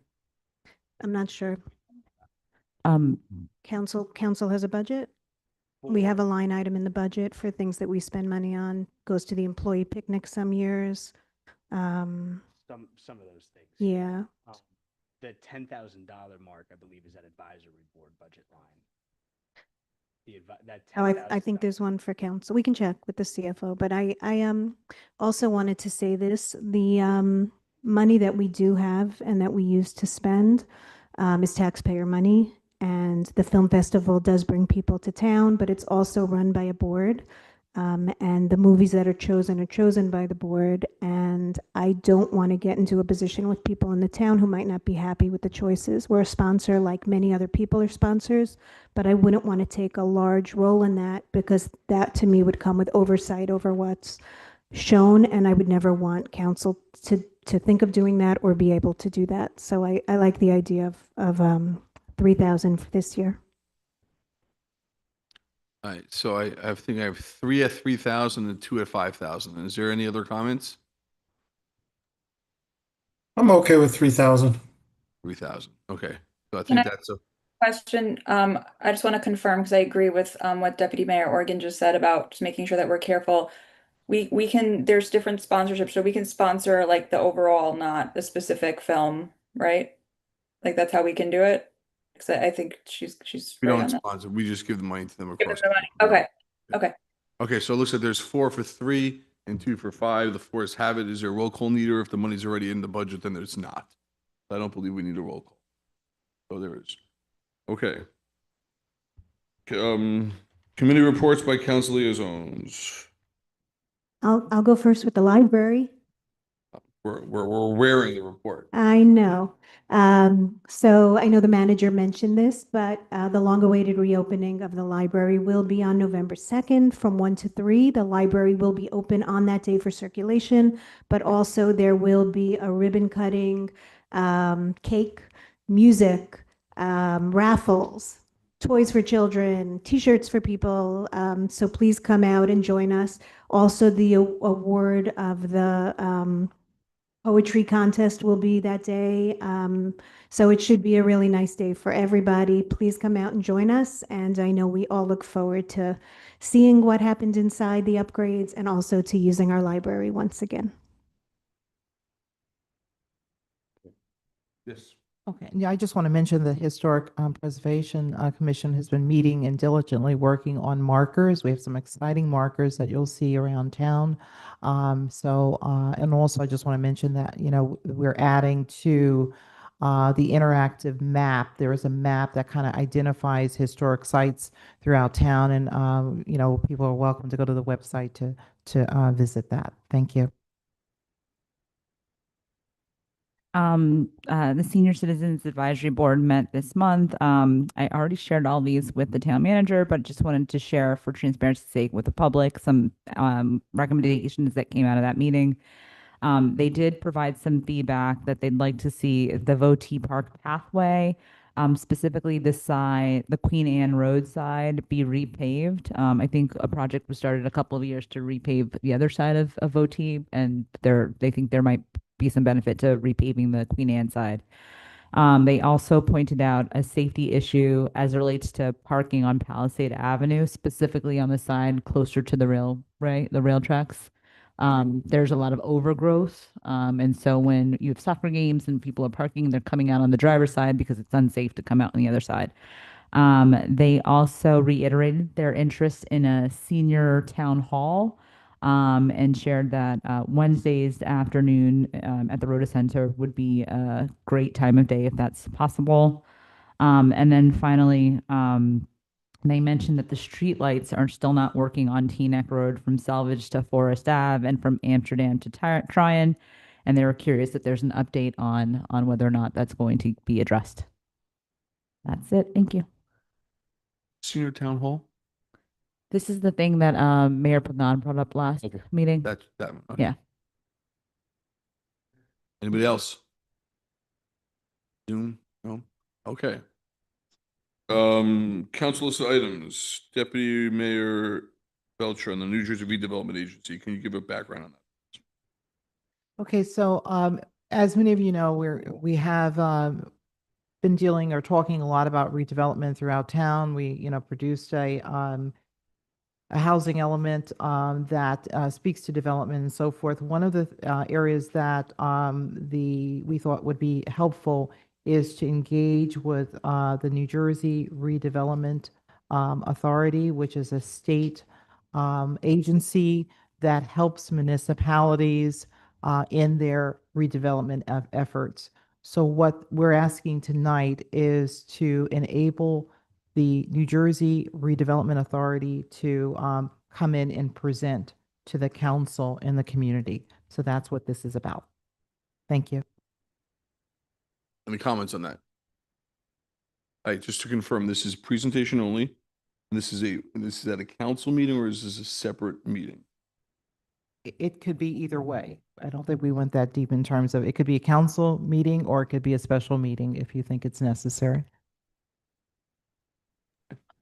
I'm not sure. Um, Council has a budget. We have a line item in the budget for things that we spend money on, goes to the employee picnic some years. some of those things? Yeah, The $10,000 mark, I believe, is that advisory board budget line. That oh, I think there's one for council. We can check with the CFO, but I also wanted to say this, the money that we do have and that we use to spend is taxpayer money. And the film festival does bring people to town, but it's also run by a board. And the movies that are chosen by the board. And I don't want to get into a position with people in the town who might not be happy with the choices. We're a sponsor like many other people are sponsors, but I wouldn't want to take a large role in that because that to me would come with oversight over what's shown. And I would never want council to think of doing that or be able to do that. So I like the idea of 3,000 for this year. All right, so I think I have 3 at 3,000 and 2 at 5,000. Is there any other comments? I'm okay with 3,000. 3,000, okay. So I Can think I- that's a, Question, I just want to confirm because I agree with what Deputy Mayor Organ just said about just making sure that we're careful. We can, there's different sponsorships, so we can sponsor like the overall, not a specific film, right? Like that's how we can do it. Because I think she's we right don't on that. sponsor, we just give the money to them Give them across. the money. Okay, okay. Okay, so it looks like there's 4 for 3 and 2 for 5. The 4s have it. Is there a roll call needed? Or if the money's already in the budget, then there's not. I don't believe we need a roll call. So there is. Okay. Committee reports by council liaisons. I'll go first with the library. We're wearing the report. I know. So I know the manager mentioned this, but the long-awaited reopening of the library will be on November 2nd from 1 to 3. The library will be open on that day for circulation, but also there will be a ribbon cutting, cake, music, raffles, toys for children, T-shirts for people. So please come out and join us. Also, the award of the poetry contest will be that day. So it should be a really nice day for everybody. Please come out and join us. And I know we all look forward to seeing what happened inside the upgrades and also to using our library once again. Yes. Okay, yeah, I just want to mention the Historic Preservation Commission has been meeting and diligently working on markers. We have some exciting markers that you'll see around town. And also I just want to mention that, we're adding to the interactive map. There is a map that kind of identifies historic sites throughout town, and, people are welcome to go to the website to visit that. Thank you. The Senior Citizens Advisory Board met this month. I already shared all these with the town manager, but just wanted to share for transparency's sake with the public some recommendations that came out of that meeting. They did provide some feedback that they'd like to see the Votee Park pathway, specifically the Queen Anne Road side, be repaved. I think a project was started a couple of years to repave the other side of Votee, and they think there might be some benefit to repaving the Queen Anne side. They also pointed out a safety issue as it relates to parking on Palisade Avenue, specifically on the side closer to the rail tracks. There's a lot of overgrowth. And so when you have soccer games and people are parking, they're coming out on the driver's side because it's unsafe to come out on the other side. They also reiterated their interest in a senior town hall, and shared that Wednesdays afternoon at the Rhoda Center would be a great time of day if that's possible. And then finally, they mentioned that the street lights are still not working on Teaneck Road from Selvage to Forest Ave and from Amsterdam to Tryon. And they were curious if there's an update on whether or not that's going to be addressed. That's it. Thank you. Senior Town Hall? This is the thing that Mayor Pagan brought up last meeting. That's that one. Okay. Yeah. Anybody else? Zoom? No? Okay. Council list items. Deputy Mayor Belcher on the New Jersey Redevelopment Agency. Can you give a background on that? Okay, so as many of you know, we have been dealing or talking a lot about redevelopment throughout town. We, produced a housing element that speaks to development and so forth. One of the areas that we thought would be helpful is to engage with the New Jersey Redevelopment Authority, which is a state agency that helps municipalities in their redevelopment efforts. So what we're asking tonight is to enable the New Jersey Redevelopment Authority to come in and present to the council and the community. So that's what this is about. Thank you. Any comments on that? All right, just to confirm, this is presentation only. And this is at a council meeting, or is this a separate meeting? It could be either way. I don't think we went that deep in terms of, it could be a council meeting or it could be a special meeting if you think it's necessary.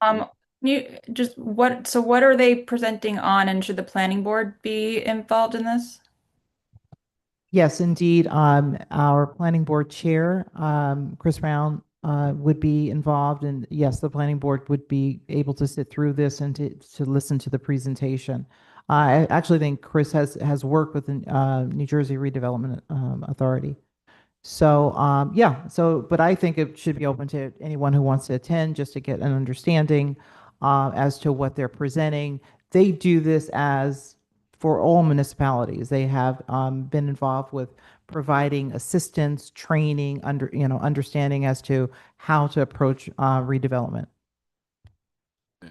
What are they presenting on, and should the planning board be involved in this? Yes, indeed. Our planning board chair, Chris Brown, would be involved, and yes, the planning board would be able to sit through this and to listen to the presentation. I actually think Chris has worked with the New Jersey Redevelopment Authority. So but I think it should be open to anyone who wants to attend just to get an understanding as to what they're presenting. They do this as for all municipalities. They have been involved with providing assistance, training, understanding as to how to approach redevelopment.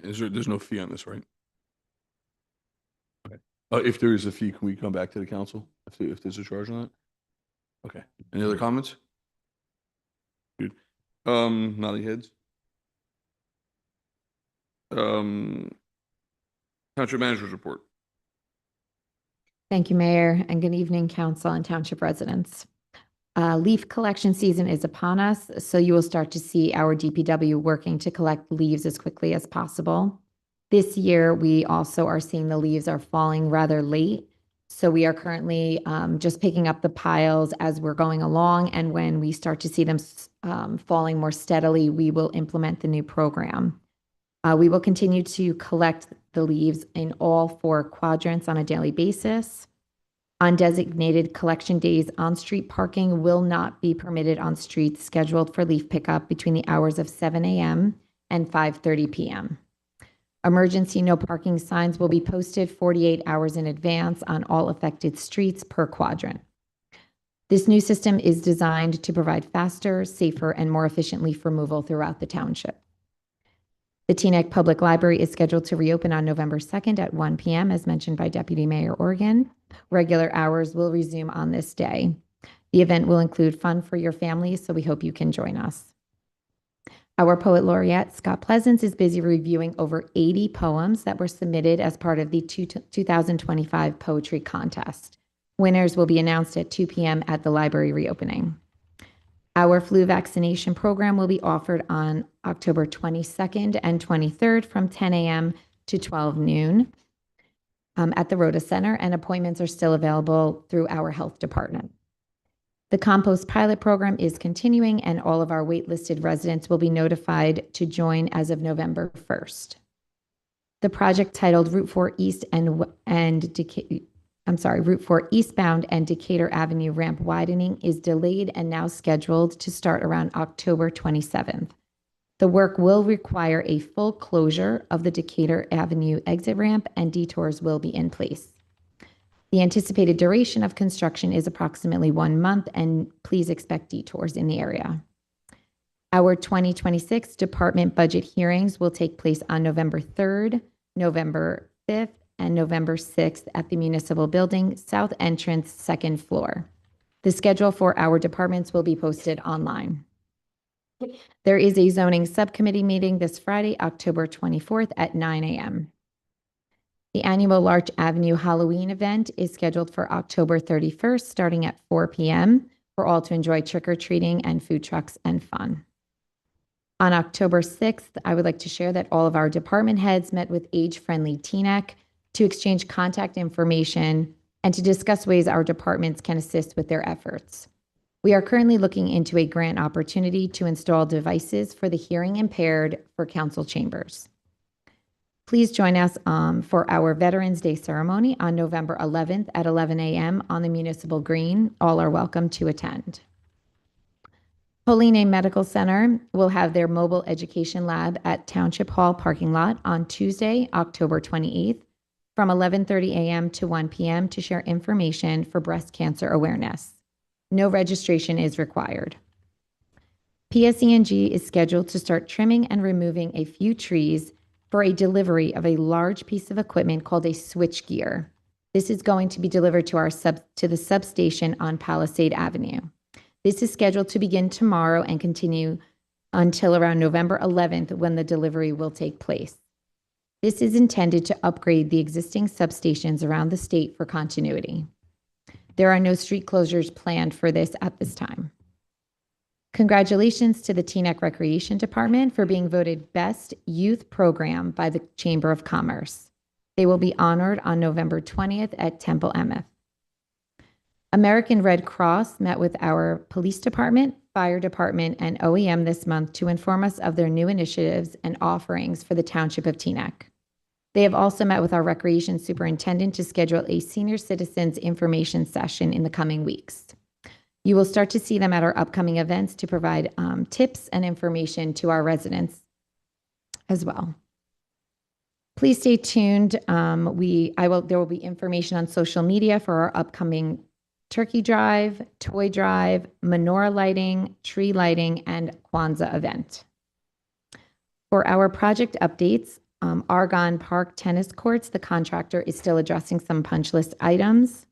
There's no fee on this, right? Okay. If there is a fee, can we come back to the council if there's a charge on that? Okay. Any other comments? Good. Nodding heads. Township Manager's report. Thank you, Mayor, and good evening, Council and Township residents. Leaf collection season is upon us, so you will start to see our DPW working to collect leaves as quickly as possible. This year, we also are seeing the leaves are falling rather late, so we are currently just picking up the piles as we're going along, and when we start to see them falling more steadily, we will implement the new program. We will continue to collect the leaves in all 4 quadrants on a daily basis. On designated collection days, on-street parking will not be permitted on streets scheduled for leaf pickup between the hours of 7 a.m. and 5:30 p.m. Emergency no parking signs will be posted 48 hours in advance on all affected streets per quadrant. This new system is designed to provide faster, safer, and more efficient leaf removal throughout the township. The Teaneck Public Library is scheduled to reopen on November 2nd at 1 p.m., as mentioned by Deputy Mayor Organ. Regular hours will resume on this day. The event will include fun for your families, so we hope you can join us. Our poet laureate, Scott Pleasance, is busy reviewing over 80 poems that were submitted as part of the 2025 poetry contest. Winners will be announced at 2 p.m. at the library reopening. Our flu vaccination program will be offered on October 22nd and 23rd from 10 a.m. to 12 noon at the Rhoda Center, and appointments are still available through our health department. The compost pilot program is continuing, and all of our waitlisted residents will be notified to join as of November 1st. The project titled Route 4 Route 4 eastbound and Decatur Avenue ramp widening is delayed and now scheduled to start around October 27th. The work will require a full closure of the Decatur Avenue exit ramp, and detours will be in place. The anticipated duration of construction is approximately 1 month, and please expect detours in the area. Our 2026 department budget hearings will take place on November 3rd, November 5th, and November 6th at the Municipal Building, South Entrance, 2nd floor. The schedule for our departments will be posted online. There is a zoning subcommittee meeting this Friday, October 24th at 9 a.m. The annual Larch Avenue Halloween event is scheduled for October 31st, starting at 4 p.m. for all to enjoy trick-or-treating and food trucks and fun. On October 6th, I would like to share that all of our department heads met with Age-Friendly Teaneck to exchange contact information and to discuss ways our departments can assist with their efforts. We are currently looking into a grant opportunity to install devices for the hearing impaired for council chambers. Please join us for our Veterans Day ceremony on November 11th at 11 a.m. on the Municipal Green. All are welcome to attend. Holy Name Medical Center will have their mobile education lab at Township Hall parking lot on Tuesday, October 28th from 11:30 a.m. to 1 p.m. to share information for breast cancer awareness. No registration is required. PSE&G is scheduled to start trimming and removing a few trees for a delivery of a large piece of equipment called a switchgear. This is going to be delivered to the substation on Palisade Avenue. This is scheduled to begin tomorrow and continue until around November 11th when the delivery will take place. This is intended to upgrade the existing substations around the state for continuity. There are no street closures planned for this at this time. Congratulations to the Teaneck Recreation Department for being voted Best Youth Program by the Chamber of Commerce. They will be honored on November 20th at Temple Emeth. American Red Cross met with our police department, fire department, and OEM this month to inform us of their new initiatives and offerings for the Township of Teaneck. They have also met with our recreation superintendent to schedule a senior citizens information session in the coming weeks. You will start to see them at our upcoming events to provide tips and information to our residents as well. Please stay tuned. There will be information on social media for our upcoming turkey drive, toy drive, menorah lighting, tree lighting, and Kwanzaa event. For our project updates, Argonne Park Tennis Courts, the contractor is still addressing some punch list items.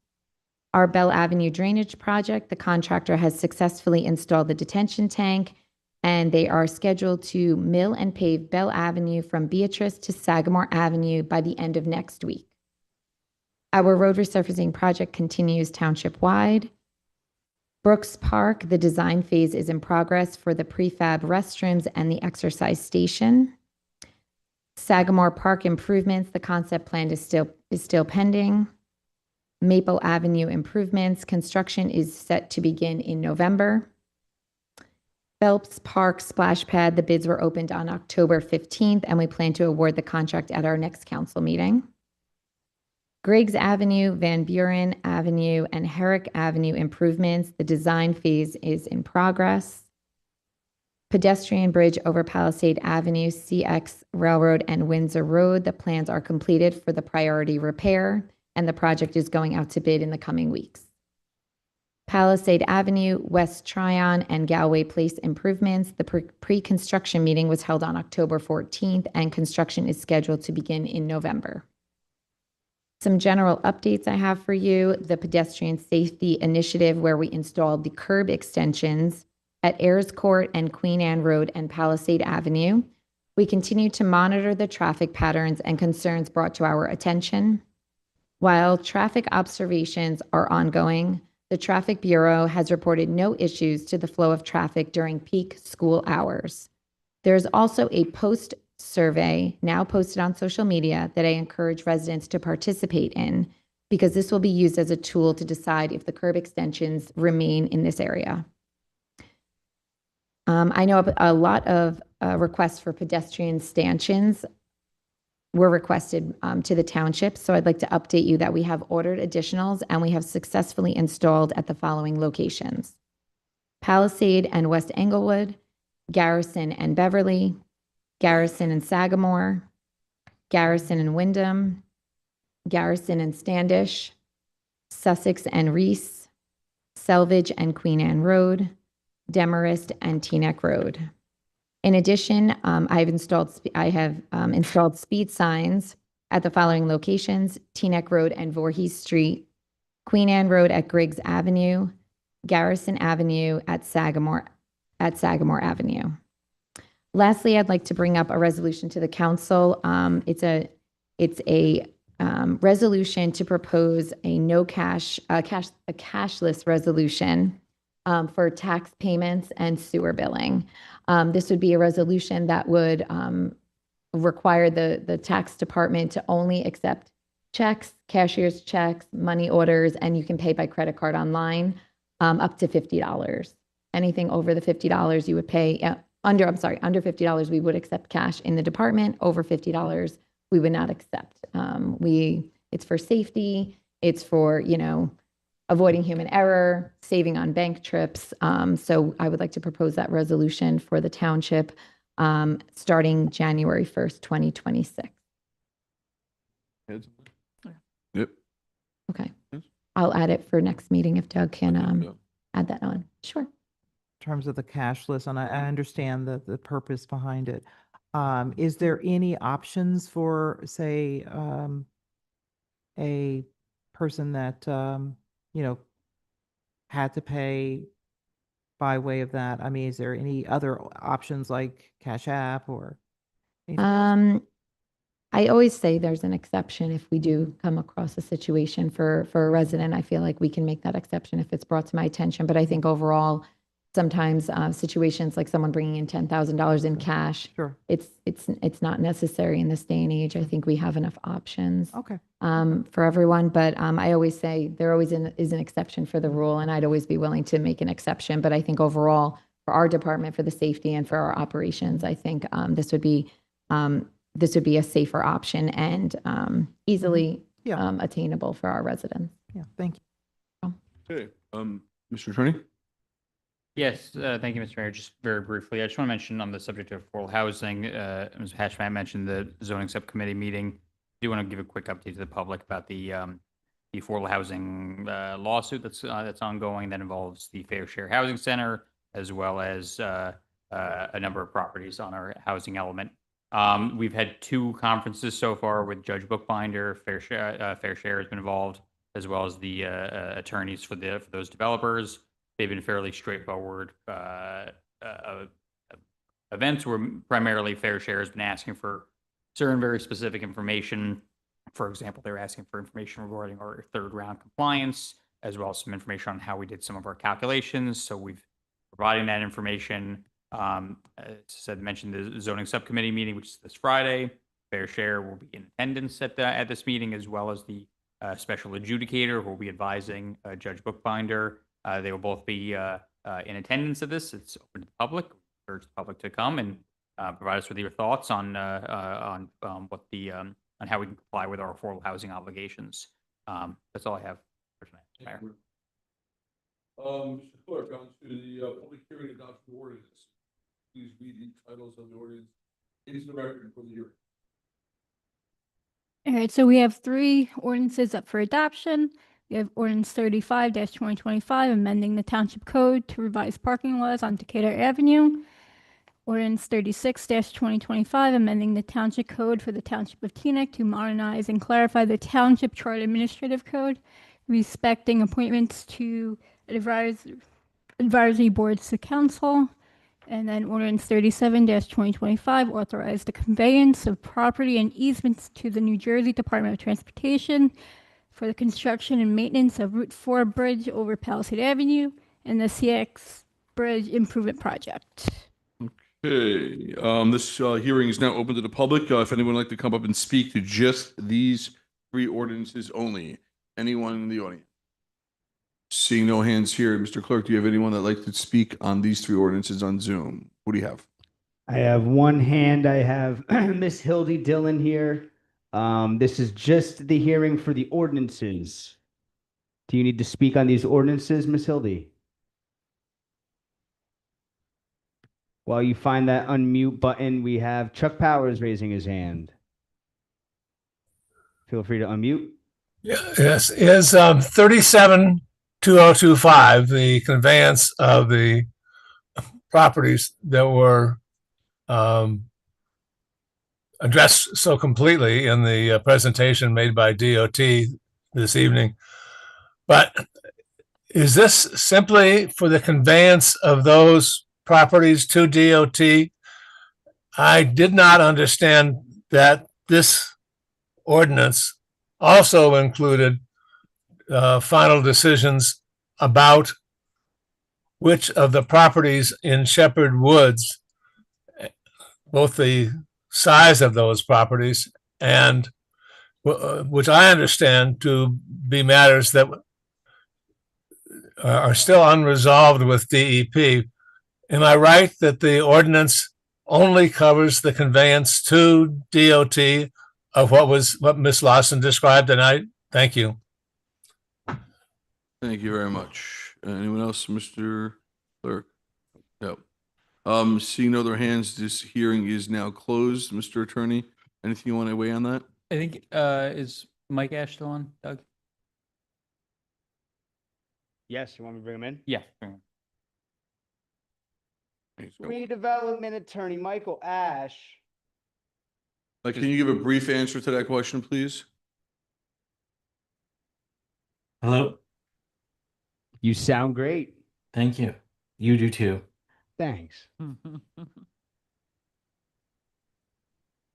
Our Bell Avenue Drainage Project, the contractor has successfully installed the detention tank, and they are scheduled to mill and pave Bell Avenue from Beatrice to Sagamore Avenue by the end of next week. Our road resurfacing project continues township-wide. Brooks Park, the design phase is in progress for the prefab restrooms and the exercise station. Sagamore Park improvements, the concept plan is still pending. Maple Avenue improvements, construction is set to begin in November. Phelps Park splash pad, the bids were opened on October 15th, and we plan to award the contract at our next council meeting. Griggs Avenue, Van Buren Avenue, and Herrick Avenue improvements. The design phase is in progress. Pedestrian bridge over Palisade Avenue, CX Railroad, and Windsor Road. The plans are completed for the priority repair, and the project is going out to bid in the coming weeks. Palisade Avenue, West Tryon, and Galway Place improvements. The pre-construction meeting was held on October 14th, and construction is scheduled to begin in November. Some general updates I have for you. The pedestrian safety initiative, where we installed the curb extensions at Ayers Court and Queen Anne Road and Palisade Avenue. We continue to monitor the traffic patterns and concerns brought to our attention. While traffic observations are ongoing, the Traffic Bureau has reported no issues to the flow of traffic during peak school hours. There is also a post survey now posted on social media that I encourage residents to participate in, because this will be used as a tool to decide if the curb extensions remain in this area. I know a lot of requests for pedestrian stanchions were requested to the township, so I'd like to update you that we have ordered additionals and we have successfully installed at the following locations: Palisade and West Englewood, Garrison and Beverly, Garrison and Sagamore, Garrison and Wyndham, Garrison and Standish, Sussex and Reese, Selvage and Queen Anne Road, Demarest and Teaneck Road. In addition, I have installed speed signs at the following locations: Teaneck Road and Voorhees Street, Queen Anne Road at Griggs Avenue, Garrison Avenue at Sagamore Avenue. Lastly, I'd like to bring up a resolution to the council. It's a resolution to propose a cashless resolution for tax payments and sewer billing. This would be a resolution that would require the tax department to only accept checks, cashier's checks, money orders, and you can pay by credit card online up to $50. Anything over the $50 you would pay, under $50 we would accept cash in the department. Over $50 we would not accept. It's for safety, it's for, avoiding human error, saving on bank trips. So I would like to propose that resolution for the township starting January 1st, 2026. Yep. Okay. Yes. I'll add it for next meeting if Doug can add that on. Sure. In terms of the cashless, and I understand the purpose behind it. Is there any options for, say, a person that, had to pay by way of that? I mean, is there any other options like Cash App or anything else? I always say there's an exception if we do come across a situation for a resident. I feel like we can make that exception if it's brought to my attention. But I think overall, sometimes situations like someone bringing in $10,000 in cash, Sure. it's not necessary in this day and age. I think we have enough options Okay. for everyone. But I always say there always is an exception for the rule, and I'd always be willing to make an exception. But I think overall, for our department, for the safety and for our operations, I think this would be a safer option and easily attainable for our residents. Yeah. Thank you. Okay. Mr. Attorney? Yes, thank you, Mr. Mayor. Just very briefly, I just want to mention on the subject of affordable housing, Ms. Hatchman mentioned the zoning subcommittee meeting. I do want to give a quick update to the public about the affordable housing lawsuit that's ongoing that involves the Fair Share Housing Center, as well as a number of properties on our housing element. We've had 2 conferences so far with Judge Bookbinder. Fair Share has been involved, as well as the attorneys for those developers. They've been fairly straightforward events where primarily Fair Share has been asking for certain very specific information. For example, they're asking for information regarding our 3rd round compliance, as well as some information on how we did some of our calculations. So we've providing that information. As I mentioned, the zoning subcommittee meeting, which is this Friday. Fair Share will be in attendance at this meeting, as well as the special adjudicator who will be advising Judge Bookbinder. They will both be in attendance at this. It's open to the public. We urge the public to come and provide us with your thoughts on what the on how we can comply with our affordable housing obligations. That's all I have for tonight, Mr. Mayor. Mr. Clerk, on to the public hearing adoption ordinance. Please read the titles of the ordinance into the record for the hearing. All right, so we have 3 ordinances up for adoption. We have ordinance 35-2025, amending the township code to revise parking laws on Decatur Avenue. Ordinance 36-2025, amending the township code for the township of Teaneck to modernize and clarify the township chart administrative code, respecting appointments to advisory boards to council. And then ordinance 37-2025, authorize the conveyance of property and easements to the New Jersey Department of Transportation for the construction and maintenance of Route 4 Bridge over Palisade Avenue and the CX Bridge Improvement Project. Okay, this hearing is now open to the public. If anyone would like to come up and speak to just these 3 ordinances only, anyone in the audience? Seeing no hands here, Mr. Clerk, do you have anyone that'd like to speak on these 3 ordinances on Zoom? What do you have? I have one hand. I have Miss Hildy Dillon here. This is just the hearing for the ordinances. Do you need to speak on these ordinances, Miss Hildy? While you find that unmute button, we have Chuck Powers raising his hand. Feel free to unmute. Yes, is 37-2025, the conveyance of the properties that were addressed so completely in the presentation made by DOT this evening. But is this simply for the conveyance of those properties to DOT? I did not understand that this ordinance also included final decisions about which of the properties in Shepherd Woods, both the size of those properties and which I understand to be matters that are still unresolved with DEP. Am I right that the ordinance only covers the conveyance to DOT of what Ms. Lawson described tonight? Thank you. Thank you very much. Anyone else, Mr. Clerk? No. Seeing no other hands, this hearing is now closed. Mr. Attorney, anything you want to weigh on that? I think, is Mike Ash still on, Doug? Yes, you want me to bring him in? Yeah. bring him. Thanks. Go. Redevelopment attorney Michael Ash. Can you give a brief answer to that question, please? Hello. You sound great. Thank you. You do too. Thanks.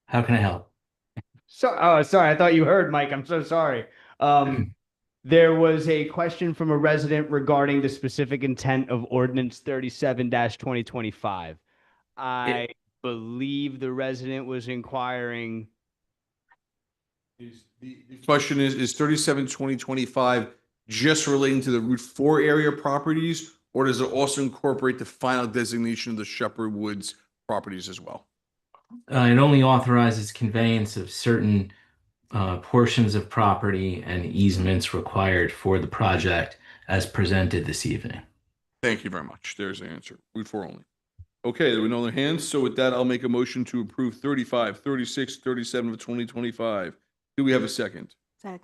How can I help? So, sorry, I thought you heard, Mike. I'm so sorry. There was a question from a resident regarding the specific intent of Ordinance 37-2025. I believe the resident was inquiring. The question is 37-2025 just relating to the Route 4 area properties, or does it also incorporate the final designation of the Shepherd Woods properties as well? It only authorizes conveyance of certain portions of property and easements required for the project as presented this evening. Thank you very much. There's the answer. Route 4 only. Okay, there were no other hands. So with that, I'll make a motion to approve 35, 36, 37 of 2025. Do we have a second?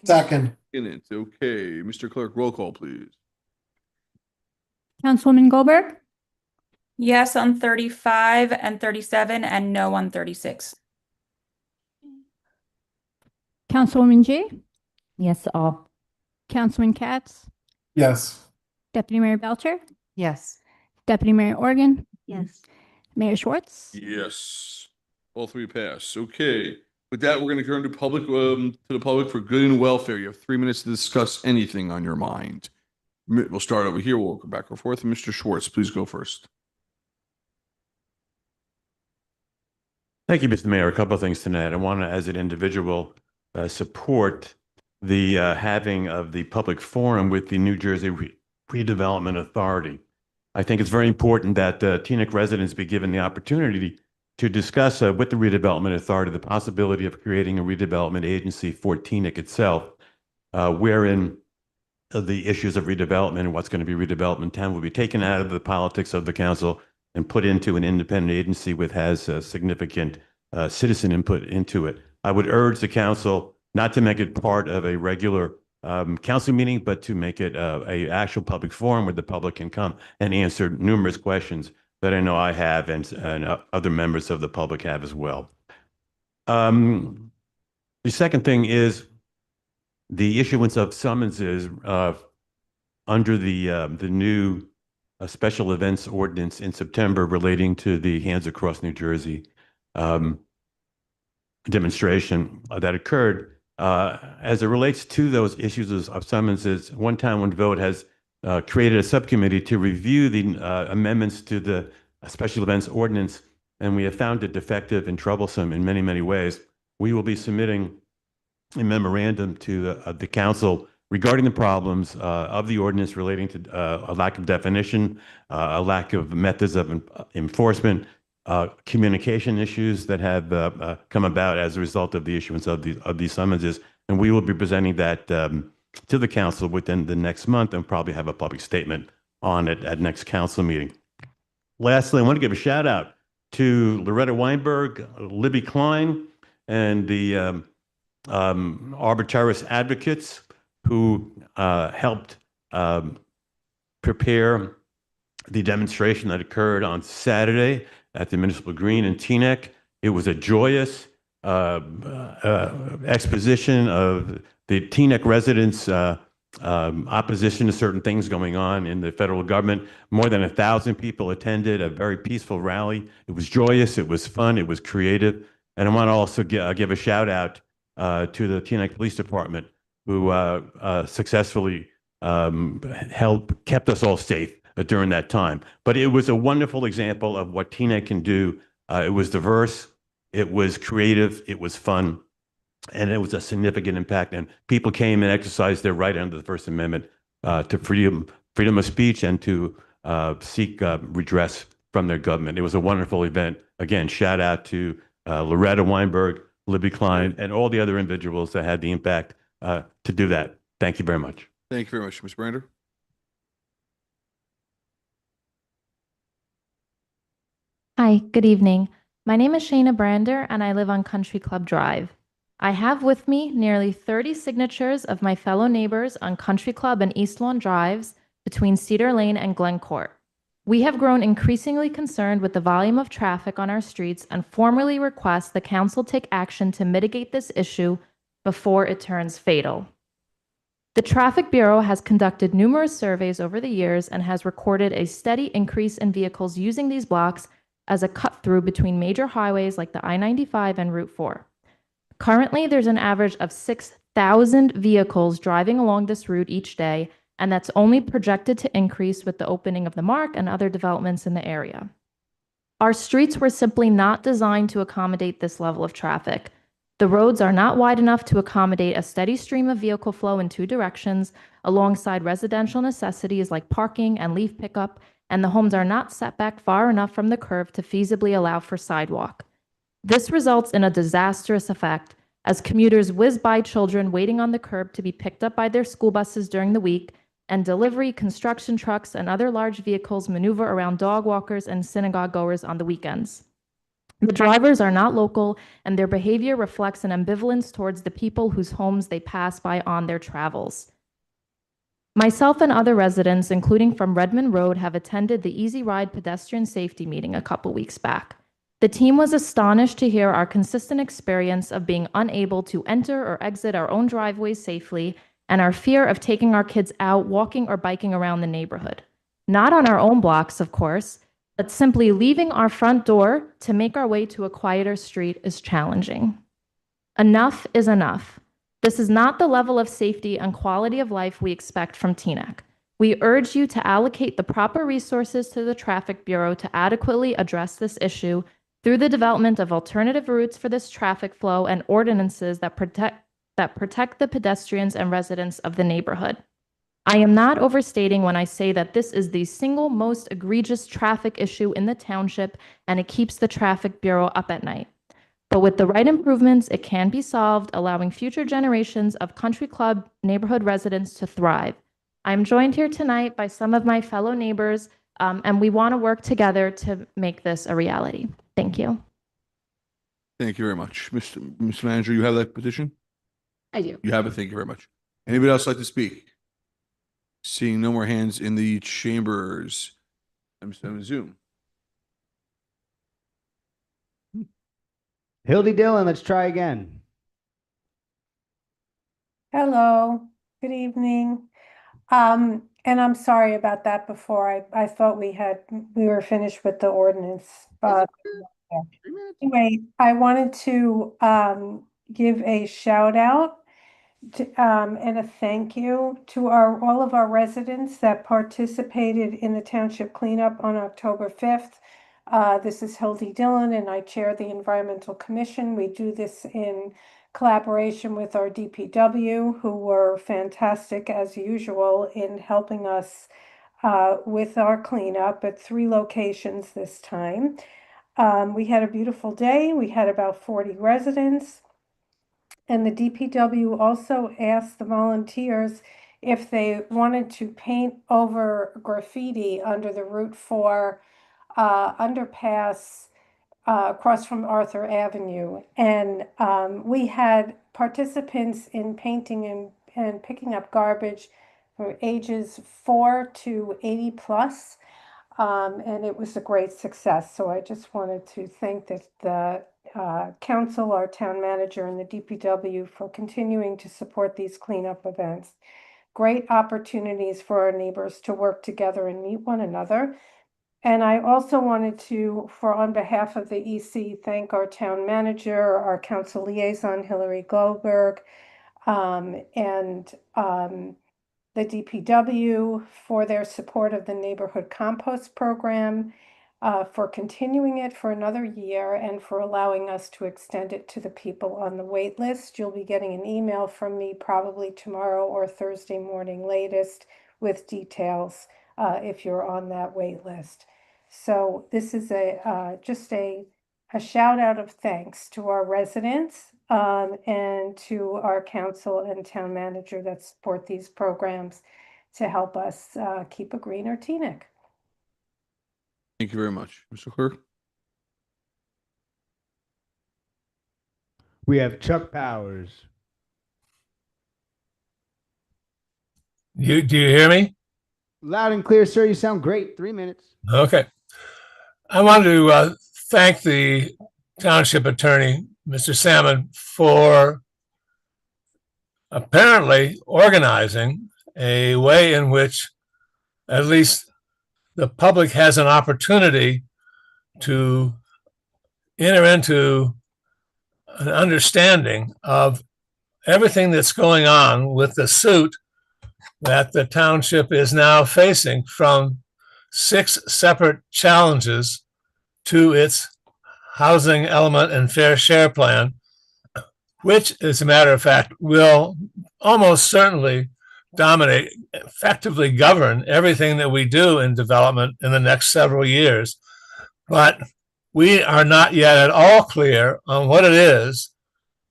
Second. In it. Okay, Mr. Clerk, roll call, please. Councilwoman Goldberg, Yes on 35 and 37 and no on 36. Councilwoman G, Yes, to all. Councilman Katz, Yes. Deputy Mayor Belcher, Yes. Deputy Mayor Organ, Yes. Mayor Schwartz. Yes. All 3 pass. Okay. With that, we're going to turn to the public for good and welfare. You have 3 minutes to discuss anything on your mind. We'll start over here. We'll go back and forth. Mr. Schwartz, please go first. Thank you, Mr. Mayor. A couple of things tonight. I want to, as an individual, support the having of the public forum with the New Jersey Redevelopment Authority. I think it's very important that Teaneck residents be given the opportunity to discuss with the redevelopment authority the possibility of creating a redevelopment agency for Teaneck itself, wherein the issues of redevelopment and what's going to be redeveloped in town will be taken out of the politics of the council and put into an independent agency which has significant citizen input into it. I would urge the council not to make it part of a regular council meeting, but to make it a actual public forum where the public can come and answer numerous questions that I know I have and other members of the public have as well. The second thing is the issuance of summonses under the new special events ordinance in September relating to the Hands Across New Jersey demonstration that occurred. As it relates to those issues of summonses, One Town, One Vote has created a subcommittee to review the amendments to the special events ordinance, and we have found it defective and troublesome in many, many ways. We will be submitting a memorandum to the council regarding the problems of the ordinance relating to a lack of definition, a lack of methods of enforcement, communication issues that have come about as a result of the issuance of these summonses. And we will be presenting that to the council within the next month and probably have a public statement on it at next council meeting. Lastly, I want to give a shout out to Loretta Weinberg, Libby Klein, and the Arbitraris advocates who helped prepare the demonstration that occurred on Saturday at the Municipal Green in Teaneck. It was a joyous exposition of the Teaneck residents' opposition to certain things going on in the federal government. More than 1,000 people attended a very peaceful rally. It was joyous, it was fun, it was creative. And I want to also give a shout out to the Teaneck Police Department, who successfully kept us all safe during that time. But it was a wonderful example of what Teaneck can do. It was diverse, it was creative, it was fun, and it was a significant impact. And people came and exercised their right under the First Amendment to freedom of speech and to seek redress from their government. It was a wonderful event. Again, shout out to Loretta Weinberg, Libby Klein, and all the other individuals that had the impact to do that. Thank you very much. Thank you very much, Ms. Brander. Hi, good evening. My name is Shayna Brander, and I live on Country Club Drive. I have with me nearly 30 signatures of my fellow neighbors on Country Club and East Lawn Drives between Cedar Lane and Glen Court. We have grown increasingly concerned with the volume of traffic on our streets and formally request the council take action to mitigate this issue before it turns fatal. The Traffic Bureau has conducted numerous surveys over the years and has recorded a steady increase in vehicles using these blocks as a cut-through between major highways like the I-95 and Route 4. Currently, there's an average of 6,000 vehicles driving along this route each day, and that's only projected to increase with the opening of the MARC and other developments in the area. Our streets were simply not designed to accommodate this level of traffic. The roads are not wide enough to accommodate a steady stream of vehicle flow in two directions, alongside residential necessities like parking and leaf pickup, and the homes are not set back far enough from the curve to feasibly allow for sidewalk. This results in a disastrous effect as commuters whiz by children waiting on the curb to be picked up by their school buses during the week, and delivery, construction trucks, and other large vehicles maneuver around dog walkers and synagogue goers on the weekends. The drivers are not local, and their behavior reflects an ambivalence towards the people whose homes they pass by on their travels. Myself and other residents, including from Redmond Road, have attended the Easy Ride pedestrian safety meeting a couple weeks back. The team was astonished to hear our consistent experience of being unable to enter or exit our own driveways safely, and our fear of taking our kids out walking or biking around the neighborhood. Not on our own blocks, of course, but simply leaving our front door to make our way to a quieter street is challenging. Enough is enough. This is not the level of safety and quality of life we expect from Teaneck. We urge you to allocate the proper resources to the Traffic Bureau to adequately address this issue through the development of alternative routes for this traffic flow and ordinances that protect the pedestrians and residents of the neighborhood. I am not overstating when I say that this is the single most egregious traffic issue in the township, and it keeps the traffic bureau up at night. But with the right improvements, it can be solved, allowing future generations of country club neighborhood residents to thrive. I'm joined here tonight by some of my fellow neighbors, and we want to work together to make this a reality. Thank you. Thank you very much. Mr. Manager, you have that petition? I do. You have it. Thank you very much. Anybody else like to speak? Seeing no more hands in the chambers. I'm Zoom. Hildy Dillon, let's try again. Hello, good evening. And I'm sorry about that before. I thought we were finished with the ordinance. Anyway, I wanted to give a shout out and a thank you to all of our residents that participated in the township cleanup on October 5th. This is Hildy Dillon, and I chair the Environmental Commission. We do this in collaboration with our DPW, who were fantastic as usual in helping us with our cleanup at 3 locations this time. We had a beautiful day. We had about 40 residents. And the DPW also asked the volunteers if they wanted to paint over graffiti under the Route 4 underpass across from Arthur Avenue. And we had participants in painting and picking up garbage from ages 4 to 80 plus. And it was a great success. So I just wanted to thank the council, our town manager, and the DPW for continuing to support these cleanup events. Great opportunities for our neighbors to work together and meet one another. And I also wanted to, on behalf of the EC, thank our town manager, our council liaison, Hillary Goldberg, and the DPW for their support of the neighborhood compost program, for continuing it for another year, and for allowing us to extend it to the people on the wait list. You'll be getting an email from me probably tomorrow or Thursday morning latest with details if you're on that wait list. So this is just a shout out of thanks to our residents and to our council and town manager that support these programs to help us keep a greener Teaneck. Thank you very much. Mr. Clerk? We have Chuck Powers. Do you hear me? Loud and clear, sir. You sound great. 3 minutes. Okay. I wanted to thank the township attorney, Mr. Salmon, for apparently organizing a way in which at least the public has an opportunity to enter into an understanding of everything that's going on with the suit that the township is now facing from 6 separate challenges to its housing element and fair share plan, which, as a matter of fact, will almost certainly dominate, effectively govern everything that we do in development in the next several years. But we are not yet at all clear on what it is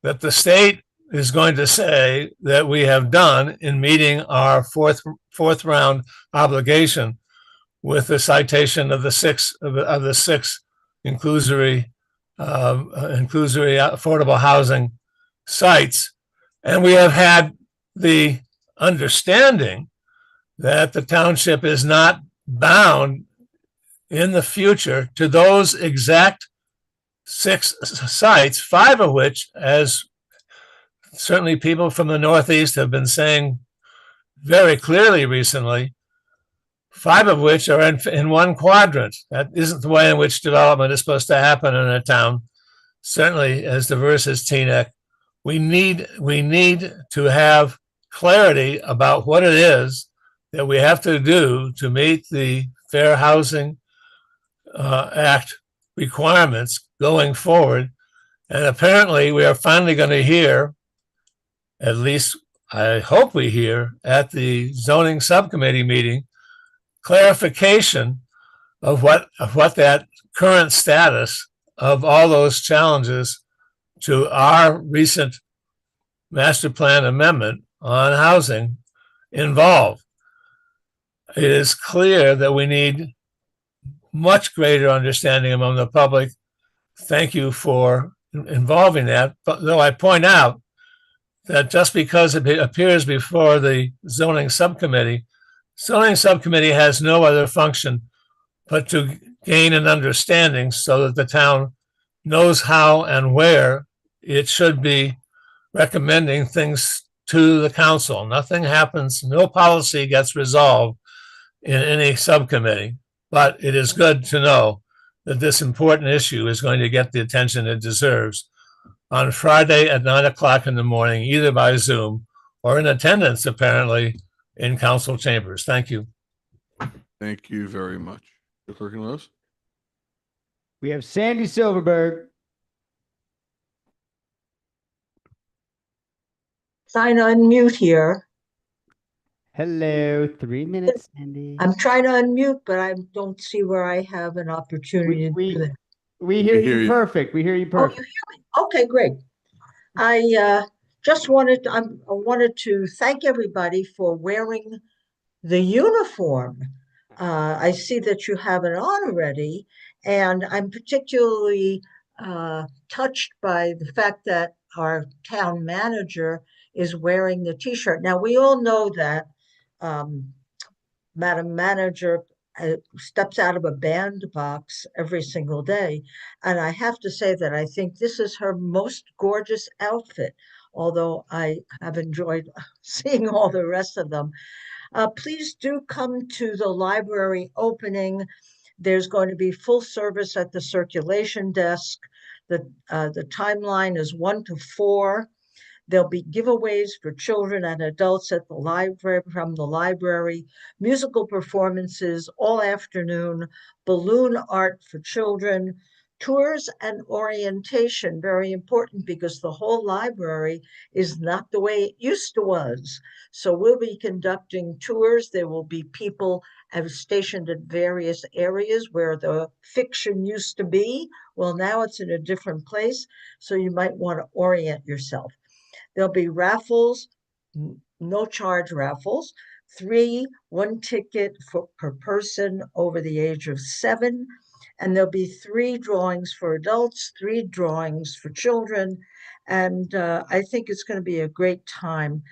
that the state is going to say that we have done in meeting our fourth round obligation with the citation of the six inclusory affordable housing sites. And we have had the understanding that the township is not bound in the future to those exact 6 sites, 5 of which, as certainly people from the Northeast have been saying very clearly recently, 5 of which are in one quadrant. That isn't the way in which development is supposed to happen in a town, certainly as diverse as Teaneck. We need to have clarity about what it is that we have to do to meet the Fair Housing Act requirements going forward. And apparently we are finally going to hear, at least I hope we hear at the zoning subcommittee meeting clarification of what that current status of all those challenges to our recent master plan amendment on housing involve. It is clear that we need much greater understanding among the public. Thank you for involving that. But though I point out that just because it appears before the zoning subcommittee has no other function but to gain an understanding so that the town knows how and where it should be recommending things to the council. Nothing happens, no policy gets resolved in any subcommittee, but it is good to know that this important issue is going to get the attention it deserves on Friday at 9 o'clock in the morning, either by Zoom or in attendance, apparently, in council chambers. Thank you. Thank you very much. The clerk and Rose? We have Sandy Silverberg. Trying to unmute here. Hello, 3 minutes, Sandy. I'm trying to unmute, but I don't see where I have an opportunity to do that. We hear you perfect. We hear you perfect. Oh, you hear me? Okay, great. I just wanted I wanted to thank everybody for wearing the uniform. I see that you have it on already, and I'm particularly touched by the fact that our town manager is wearing the t-shirt. Now, we all know that Madam Manager steps out of a bandbox every single day. And I have to say that I think this is her most gorgeous outfit, although I have enjoyed seeing all the rest of them. Please do come to the library opening. There's going to be full service at the circulation desk. The timeline is 1 to 4. There'll be giveaways for children and adults at the library, from the library, musical performances all afternoon, balloon art for children, tours and orientation, very important because the whole library is not the way it used to was. So we'll be conducting tours. There will be people stationed at various areas where the fiction used to be. Well, now it's in a different place, so you might want to orient yourself. There'll be raffles, no charge raffles, 3, 1 ticket per person over the age of 7. And there'll be 3 drawings for adults, 3 drawings for children. And I think it's going to be a great time.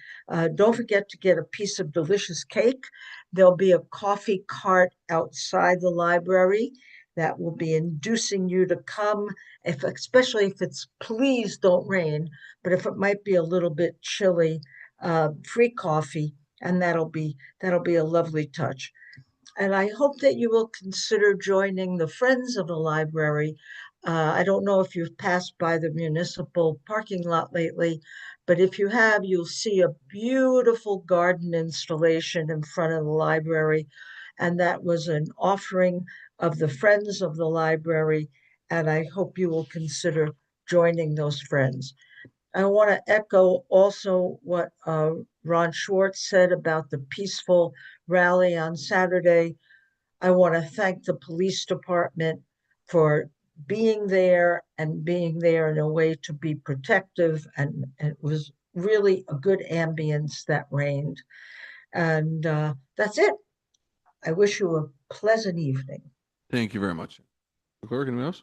Don't forget to get a piece of delicious cake. There'll be a coffee cart outside the library that will be inducing you to come, especially if it's, please don't rain, but if it might be a little bit chilly, free coffee, and that'll be a lovely touch. And I hope that you will consider joining the Friends of the Library. I don't know if you've passed by the municipal parking lot lately, but if you have, you'll see a beautiful garden installation in front of the library. And that was an offering of the Friends of the Library, and I hope you will consider joining those friends. I want to echo also what Ron Schwartz said about the peaceful rally on Saturday. I want to thank the police department for being there and being there in a way to be protective, and it was really a good ambience that reigned. And that's it. I wish you a pleasant evening. Thank you very much. Clerk, anyone else?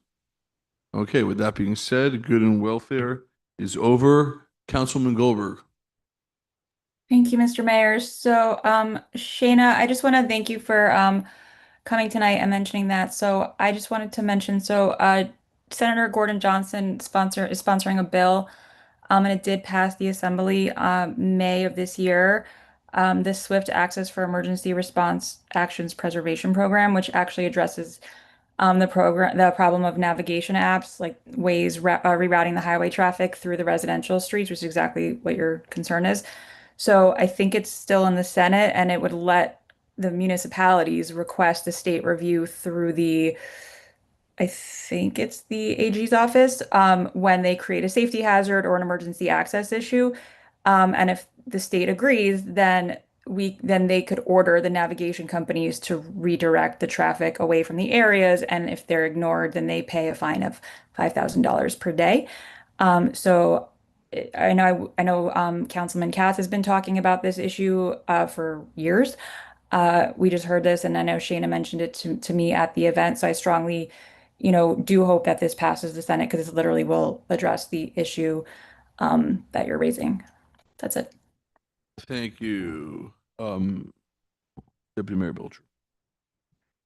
Okay, with that being said, good and welfare is over. Councilman Goldberg. Thank you, Mr. Mayor. So, Shayna, I just want to thank you for coming tonight and mentioning that. So I just wanted to mention, Senator Gordon Johnson is sponsoring a bill, and it did pass the Assembly May of this year. The Swift Access for Emergency Response Actions Preservation Program, which actually addresses the problem of navigation apps like Waze rerouting the highway traffic through the residential streets, which is exactly what your concern is. So I think it's still in the Senate, and it would let the municipalities request a state review through I think it's the AG's office, when they create a safety hazard or an emergency access issue. And if the state agrees, then they could order the navigation companies to redirect the traffic away from the areas, and if they're ignored, then they pay a fine of $5,000 per day. So I know Councilman Katz has been talking about this issue for years. We just heard this, and I know Shayna mentioned it to me at the event. So I strongly, do hope that this passes the Senate, because this literally will address the issue that you're raising. That's it. Thank you. Deputy Mayor Bilger.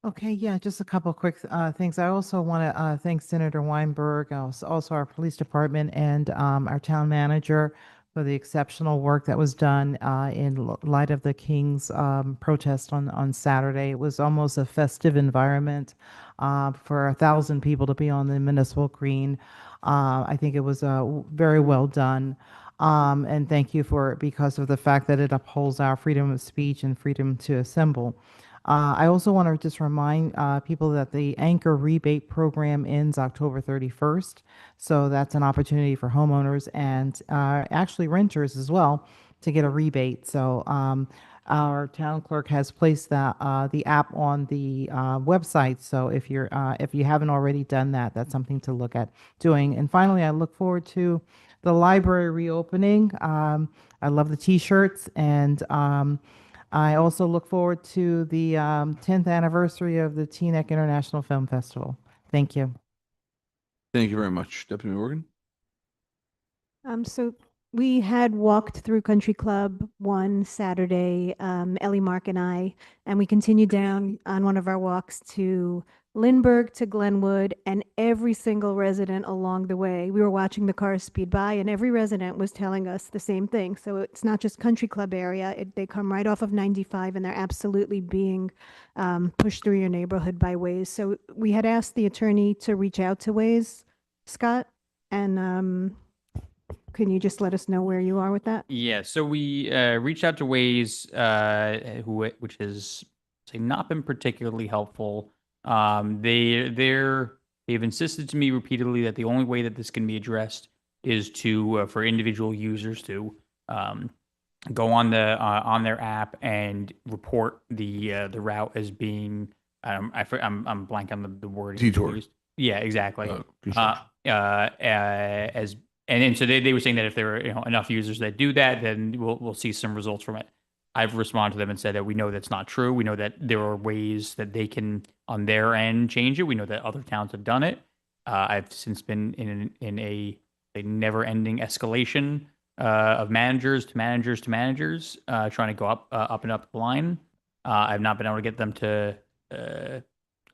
Okay, yeah, just a couple quick things. I also want to thank Senator Weinberg, also our police department, and our town manager for the exceptional work that was done in light of the King's protest on Saturday. It was almost a festive environment for 1,000 people to be on the municipal green. I think it was very well done. And thank you because of the fact that it upholds our freedom of speech and freedom to assemble. I also want to just remind people that the Anchor rebate program ends October 31st. So that's an opportunity for homeowners and actually renters as well to get a rebate. So our town clerk has placed the app on the website. So if you haven't already done that, that's something to look at doing. And finally, I look forward to the library reopening. I love the t-shirts, and I also look forward to the 10th anniversary of the Teaneck International Film Festival. Thank you. Thank you very much. Deputy Morgan. So we had walked through Country Club one Saturday, Ellie, Mark, and I, and we continued down on one of our walks to Lindbergh to Glenwood, and every single resident along the way, we were watching the cars speed by, and every resident was telling us the same thing. So it's not just Country Club area. They come right off of 95, and they're absolutely being pushed through your neighborhood by Waze. So we had asked the attorney to reach out to Waze, Scott, and can you just let us know where you are with that? Yeah, so we reached out to Waze, which has not been particularly helpful. They've insisted to me repeatedly that the only way that this can be addressed is for individual users to go on their app and report the route as being I'm blank on the word detour. Yeah, exactly. So they were saying that if there are enough users that do that, then we'll see some results from it. I've responded to them and said that we know that's not true. We know that there are ways that they can, on their end, change it. We know that other towns have done it. I've since been in a never-ending escalation of managers to managers to managers, trying to go up and up the line. I've not been able to get them to.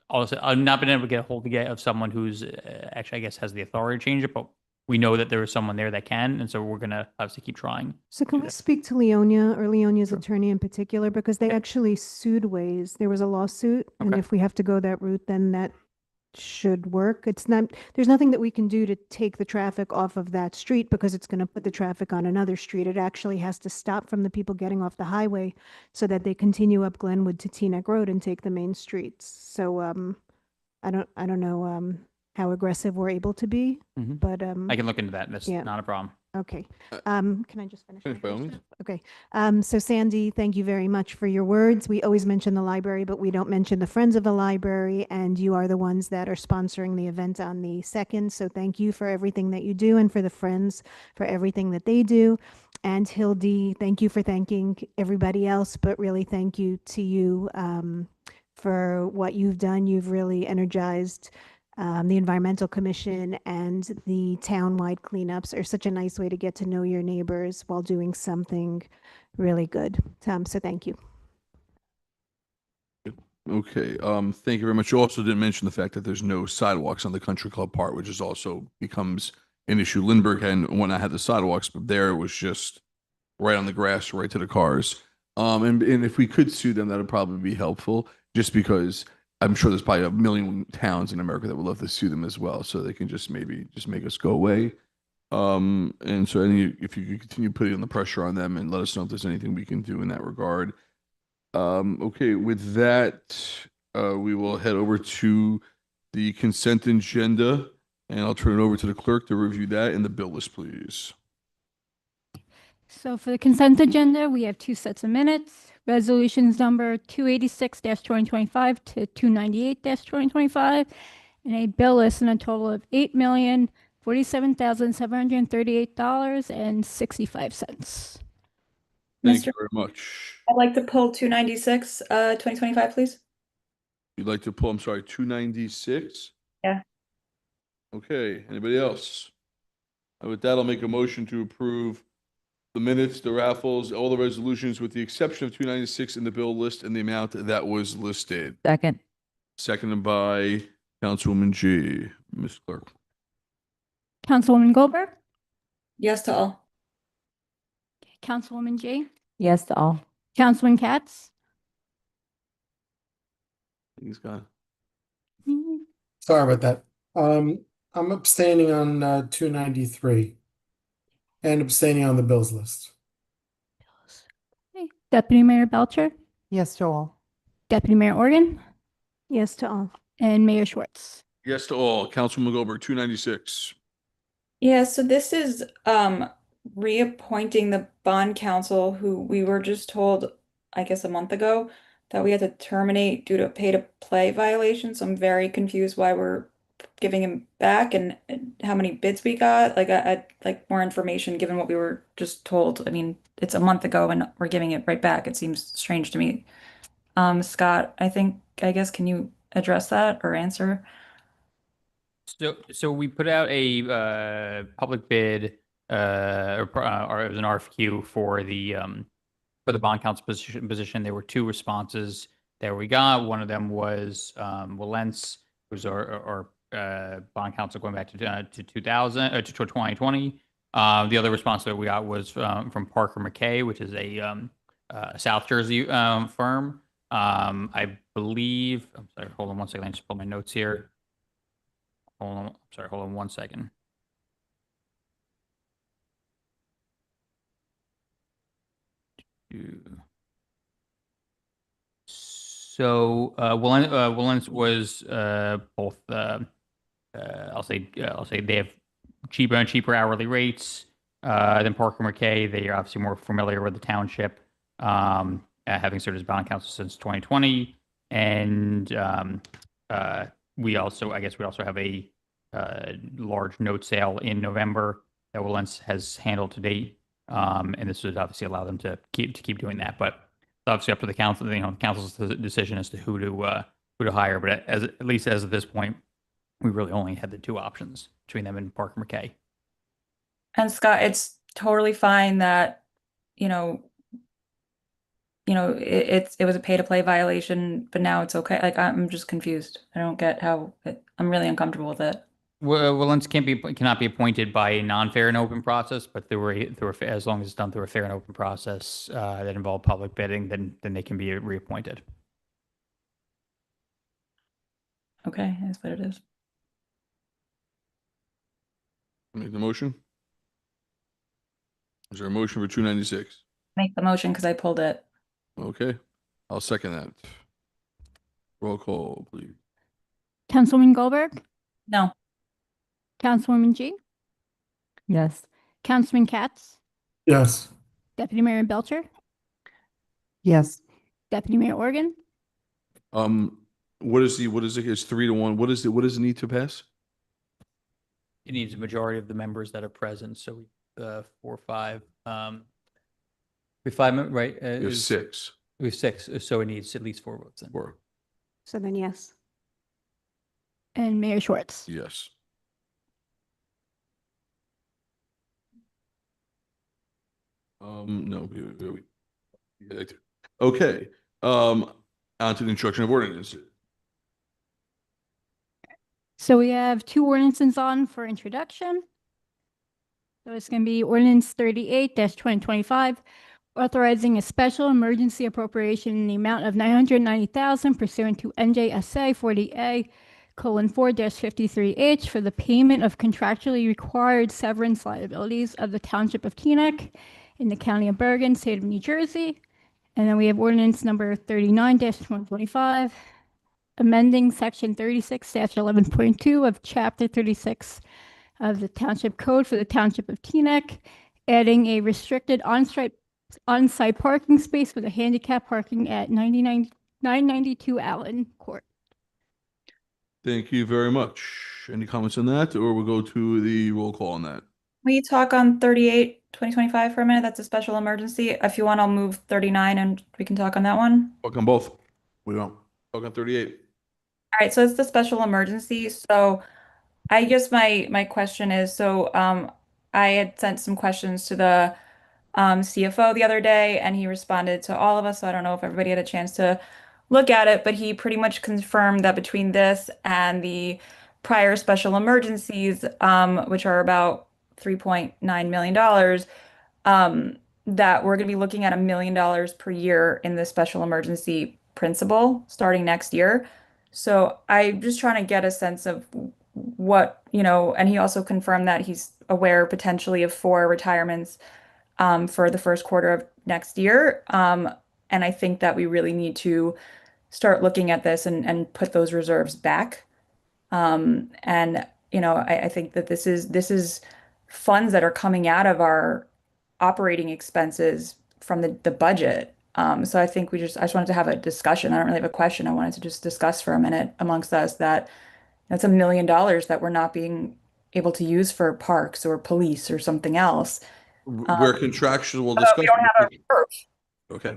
Also, I've not been able to get a hold of someone who's actually, I guess, has the authority to change it, but we know that there is someone there that can, and so we're going to obviously keep trying. So can we speak to Leonia, or Leonia's attorney in particular, because they actually sued Waze. There was a lawsuit, and if we have to go that route, then that should work. There's nothing that we can do to take the traffic off of that street, because it's going to put the traffic on another street. It actually has to stop from the people getting off the highway so that they continue up Glenwood to Teaneck Road and take the main streets. So I don't know how aggressive we're able to be, but I can look into that. That's not a problem. Okay. Can I just finish? Finish by all means. Okay. So Sandy, thank you very much for your words. We always mention the library, but we don't mention the Friends of the Library, and you are the ones that are sponsoring the event on the 2nd. So thank you for everything that you do, and for the Friends for everything that they do. And Hildy, thank you for thanking everybody else, but really thank you to you for what you've done. You've really energized the Environmental Commission, and the town-wide cleanups are such a nice way to get to know your neighbors while doing something really good. So thank you. Okay. Thank you very much. You also didn't mention the fact that there's no sidewalks on the Country Club part, which is also becomes an issue. Lindbergh had, when I had the sidewalks, but there it was just right on the grass, right to the cars. And if we could sue them, that would probably be helpful, just because I'm sure there's probably a million towns in America that would love to sue them as well, so they can just maybe make us go away. And so if you could continue putting the pressure on them and let us know if there's anything we can do in that regard. Okay, with that, we will head over to the consent agenda, and I'll turn it over to the clerk to review that and the bill list, please. So for the consent agenda, we have two sets of minutes. Resolutions number 286-2025 to 298-2025, and a bill list in a total of $8,047,738.65. Thank Mr. you very much. I'd like to pull 296, 2025, please. You'd like to pull, I'm sorry, 296? Yeah. Okay, anybody else? With that, I'll make a motion to approve the minutes, the raffles, all the resolutions with the exception of 296 in the bill list and the amount that was listed. Second. Seconded by Councilwoman G. Ms. Clerk. Councilwoman Goldberg, Yes to all. Councilwoman G, Yes to all. Councilman Katz, He's gone. Sorry about that. I'm abstaining on 293 and abstaining on the bills list. Deputy Mayor Belcher, Yes to all. Deputy Mayor Organ, Yes to all. and Mayor Schwartz. Yes to all. Councilwoman Goldberg, 296. Yeah, so this is reappointing the bond counsel who we were just told, I guess a month ago, that we had to terminate due to pay to play violations. So I'm very confused why we're giving him back and how many bids we got. Like I'd like more information given what we were just told. I mean, it's a month ago and we're giving it right back. It seems strange to me. Scott, I guess, can you address that or answer? So we put out a public bid, or it was an RFQ for the bond counsel position. There were two responses that we got. One of them was Wilentz, who's our bond counsel going back to 2000 to 2020. The other response that we got was from Parker McKay, which is a South Jersey firm. I believe. I'm sorry. Hold on one second. I just pulled my notes here. Hold on. Sorry. Hold on one second. So Wilentz was both. I'll say they have cheaper hourly rates than Parker McKay. They are obviously more familiar with the township, having served as bond counsel since 2020, and we also have a large note sale in November that Wilentz has handled to date, and this would obviously allow them to keep doing that. But it's obviously up to the council, the council's decision as to who to hire. But at least as of this point, we really only had the two options between them and Parker McKay. And Scott, it's totally fine that, it was a pay to play violation, but now it's okay. Like, I'm just confused. I don't get how I'm really uncomfortable with it. Wilentz cannot be appointed by a non-fair and open process, but as long as it's done through a fair and open process that involve public bidding, then they can be reappointed. Okay, that's what it is. Make the motion. Is there a motion for 296? Make the motion because I pulled it. Okay, I'll second that. Roll call, please. Councilwoman Goldberg, No. Councilwoman G, Yes. Councilman Katz, Yes. Deputy Mayor Belcher, Yes. Deputy Mayor Organ, What is it? It's 3-1. What does it need to pass? It needs a majority of the members that are present. So 4 or 5. With 5, right? You have 6. We have 6, so it needs at least 4 votes. Then. 4. So then, yes. and Mayor Schwartz. Yes. No. Okay. On to the introduction of ordinances. So we have two ordinances on for introduction. So it's going to be ordinance 38-2025, authorizing a special emergency appropriation in the amount of $990,000 pursuant to NJSA 40A:4-53H for the payment of contractually required severance liabilities of the Township of Teaneck in the County of Bergen, State of New Jersey. And then we have ordinance number 39-2025, amending section 36-11.2 of chapter 36 of the Township Code for the Township of Teaneck adding a restricted on-site parking space with a handicap parking at 992 Allen Court. Thank you very much. Any comments on that, or we'll go to the roll call on that? We talk on 38, 2025 for a minute. That's a special emergency. If you want, I'll move 39 and we can talk on that one. Talk on both. We don't. Talk on 38. All right, so it's the special emergency. So I guess my question is, so I had sent some questions to the CFO the other day, and he responded to all of us. So I don't know if everybody had a chance to look at it, but he pretty much confirmed that between this and the prior special emergencies, which are about $3.9 million, that we're going to be looking at $1 million per year in the special emergency principal starting next year. So I'm just trying to get a sense of what, and he also confirmed that he's aware potentially of 4 retirements for the first quarter of next year. And I think that we really need to start looking at this and put those reserves back. And I think that this is funds that are coming out of our operating expenses from the budget. So I think I just wanted to have a discussion. I don't really have a question. I wanted to just discuss for a minute amongst us that that's $1 million that we're not being able to use for parks or police or something else. We're contractual. We'll We discuss. don't have a reserve. Okay.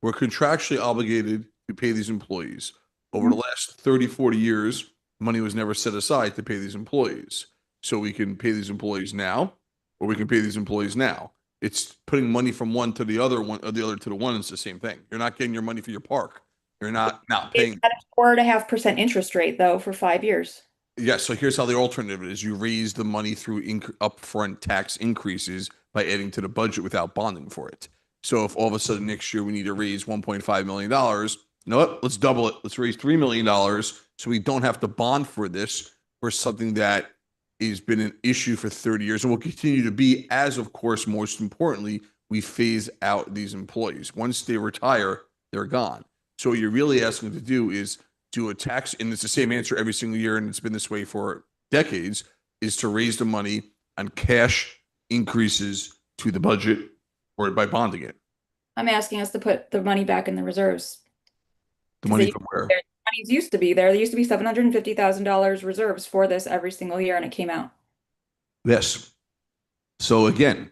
We're contractually obligated to pay these employees. Over the last 30, 40 years, money was never set aside to pay these employees. So we can pay these employees now, or we can pay these employees now. It's putting money from one to the other one, or the other to the one. It's the same thing. You're not getting your money for your park. You're not paying. It's at a 4.5% interest rate though for 5 years. Yeah. So here's how the alternative is: you raise the money through upfront tax increases by adding to the budget without bonding for it. So if all of a sudden next year we need to raise $1.5 million, you know what? Let's double it. Let's raise $3 million so we don't have to bond for this, for something that has been an issue for 30 years and will continue to be, as of course, most importantly, we phase out these employees. Once they retire, they're gone. So what you're really asking to do is do a tax, and it's the same answer every single year, and it's been this way for decades, is to raise the money on cash increases to the budget or by bonding it. I'm asking us to put the money back in the reserves. The money from where? Money used to be there. There used to be $750,000 reserves for this every single year, and it came out. Yes. So again,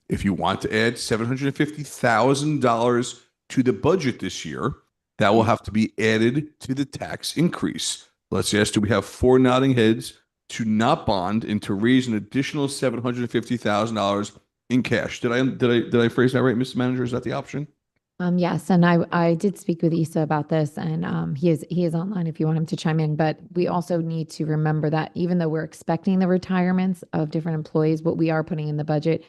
if you want to add $750,000 to the budget this year, that will have to be added to the tax increase. Let's ask, do we have 4 nodding heads to not bond and to raise an additional $750,000 in cash? Did I phrase that right, Mr. Manager? Is that the option? Yes, and I did speak with Issa about this, and he is online if you want him to chime in. But we also need to remember that even though we're expecting the retirements of different employees, what we are putting in the budget,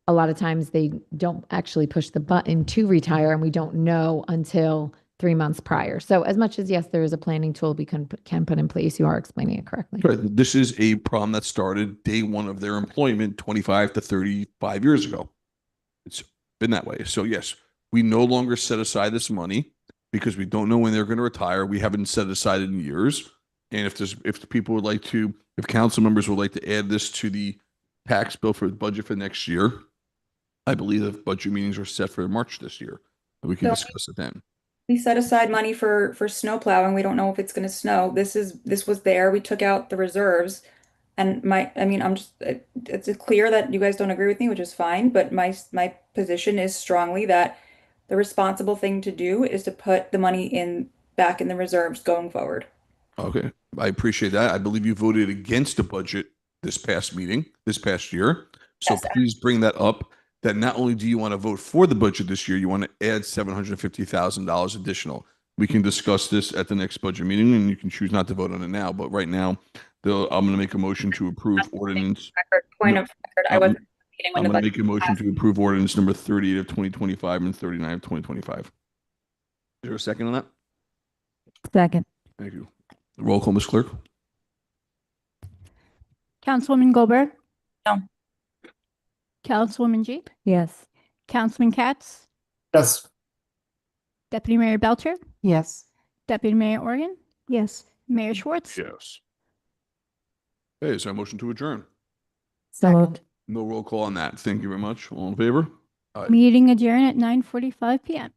a lot of times they don't actually push the button to retire, and we don't know until 3 months prior. So as much as yes, there is a planning tool we can put in place, you are explaining it correctly. Right. This is a problem that started day one of their employment 25 to 35 years ago. It's been that way. So yes, we no longer set aside this money because we don't know when they're going to retire. We haven't set it aside in years. And if the people would like to, if council members would like to add this to the tax bill for the budget for next year, I believe the budget meetings are set for March this year. We can discuss it then. We set aside money for snow plowing. We don't know if it's going to snow. This was there. We took out the reserves. And it's clear that you guys don't agree with me, which is fine. But my position is strongly that the responsible thing to do is to put the money back in the reserves going forward. Okay. I appreciate that. I believe you voted against the budget this past year. So Yes. please bring that up, that not only do you want to vote for the budget this year, you want to add $750,000 additional. We can discuss this at the next budget meeting, and you can choose not to vote on it now. But right now, I'm going to make a motion to approve ordinance. Point of record, I wasn't meeting when I'm the going to budget make a motion passed. to approve ordinance number 38 of 2025 and 39 of 2025. Is there a second on that? Second. Thank you. Roll call, Ms. Clerk. Councilwoman Goldberg? No. Councilwoman Jeep? Yes. Councilman Katz? Yes. Deputy Mayor Belcher? Yes. Deputy Mayor Organ? Yes. Mayor Schwartz? Yes. Okay, is there a motion to adjourn? So moved. No roll call on that. Thank you very much. All in favor? Aye. Meeting adjourned at 9:45 p.m.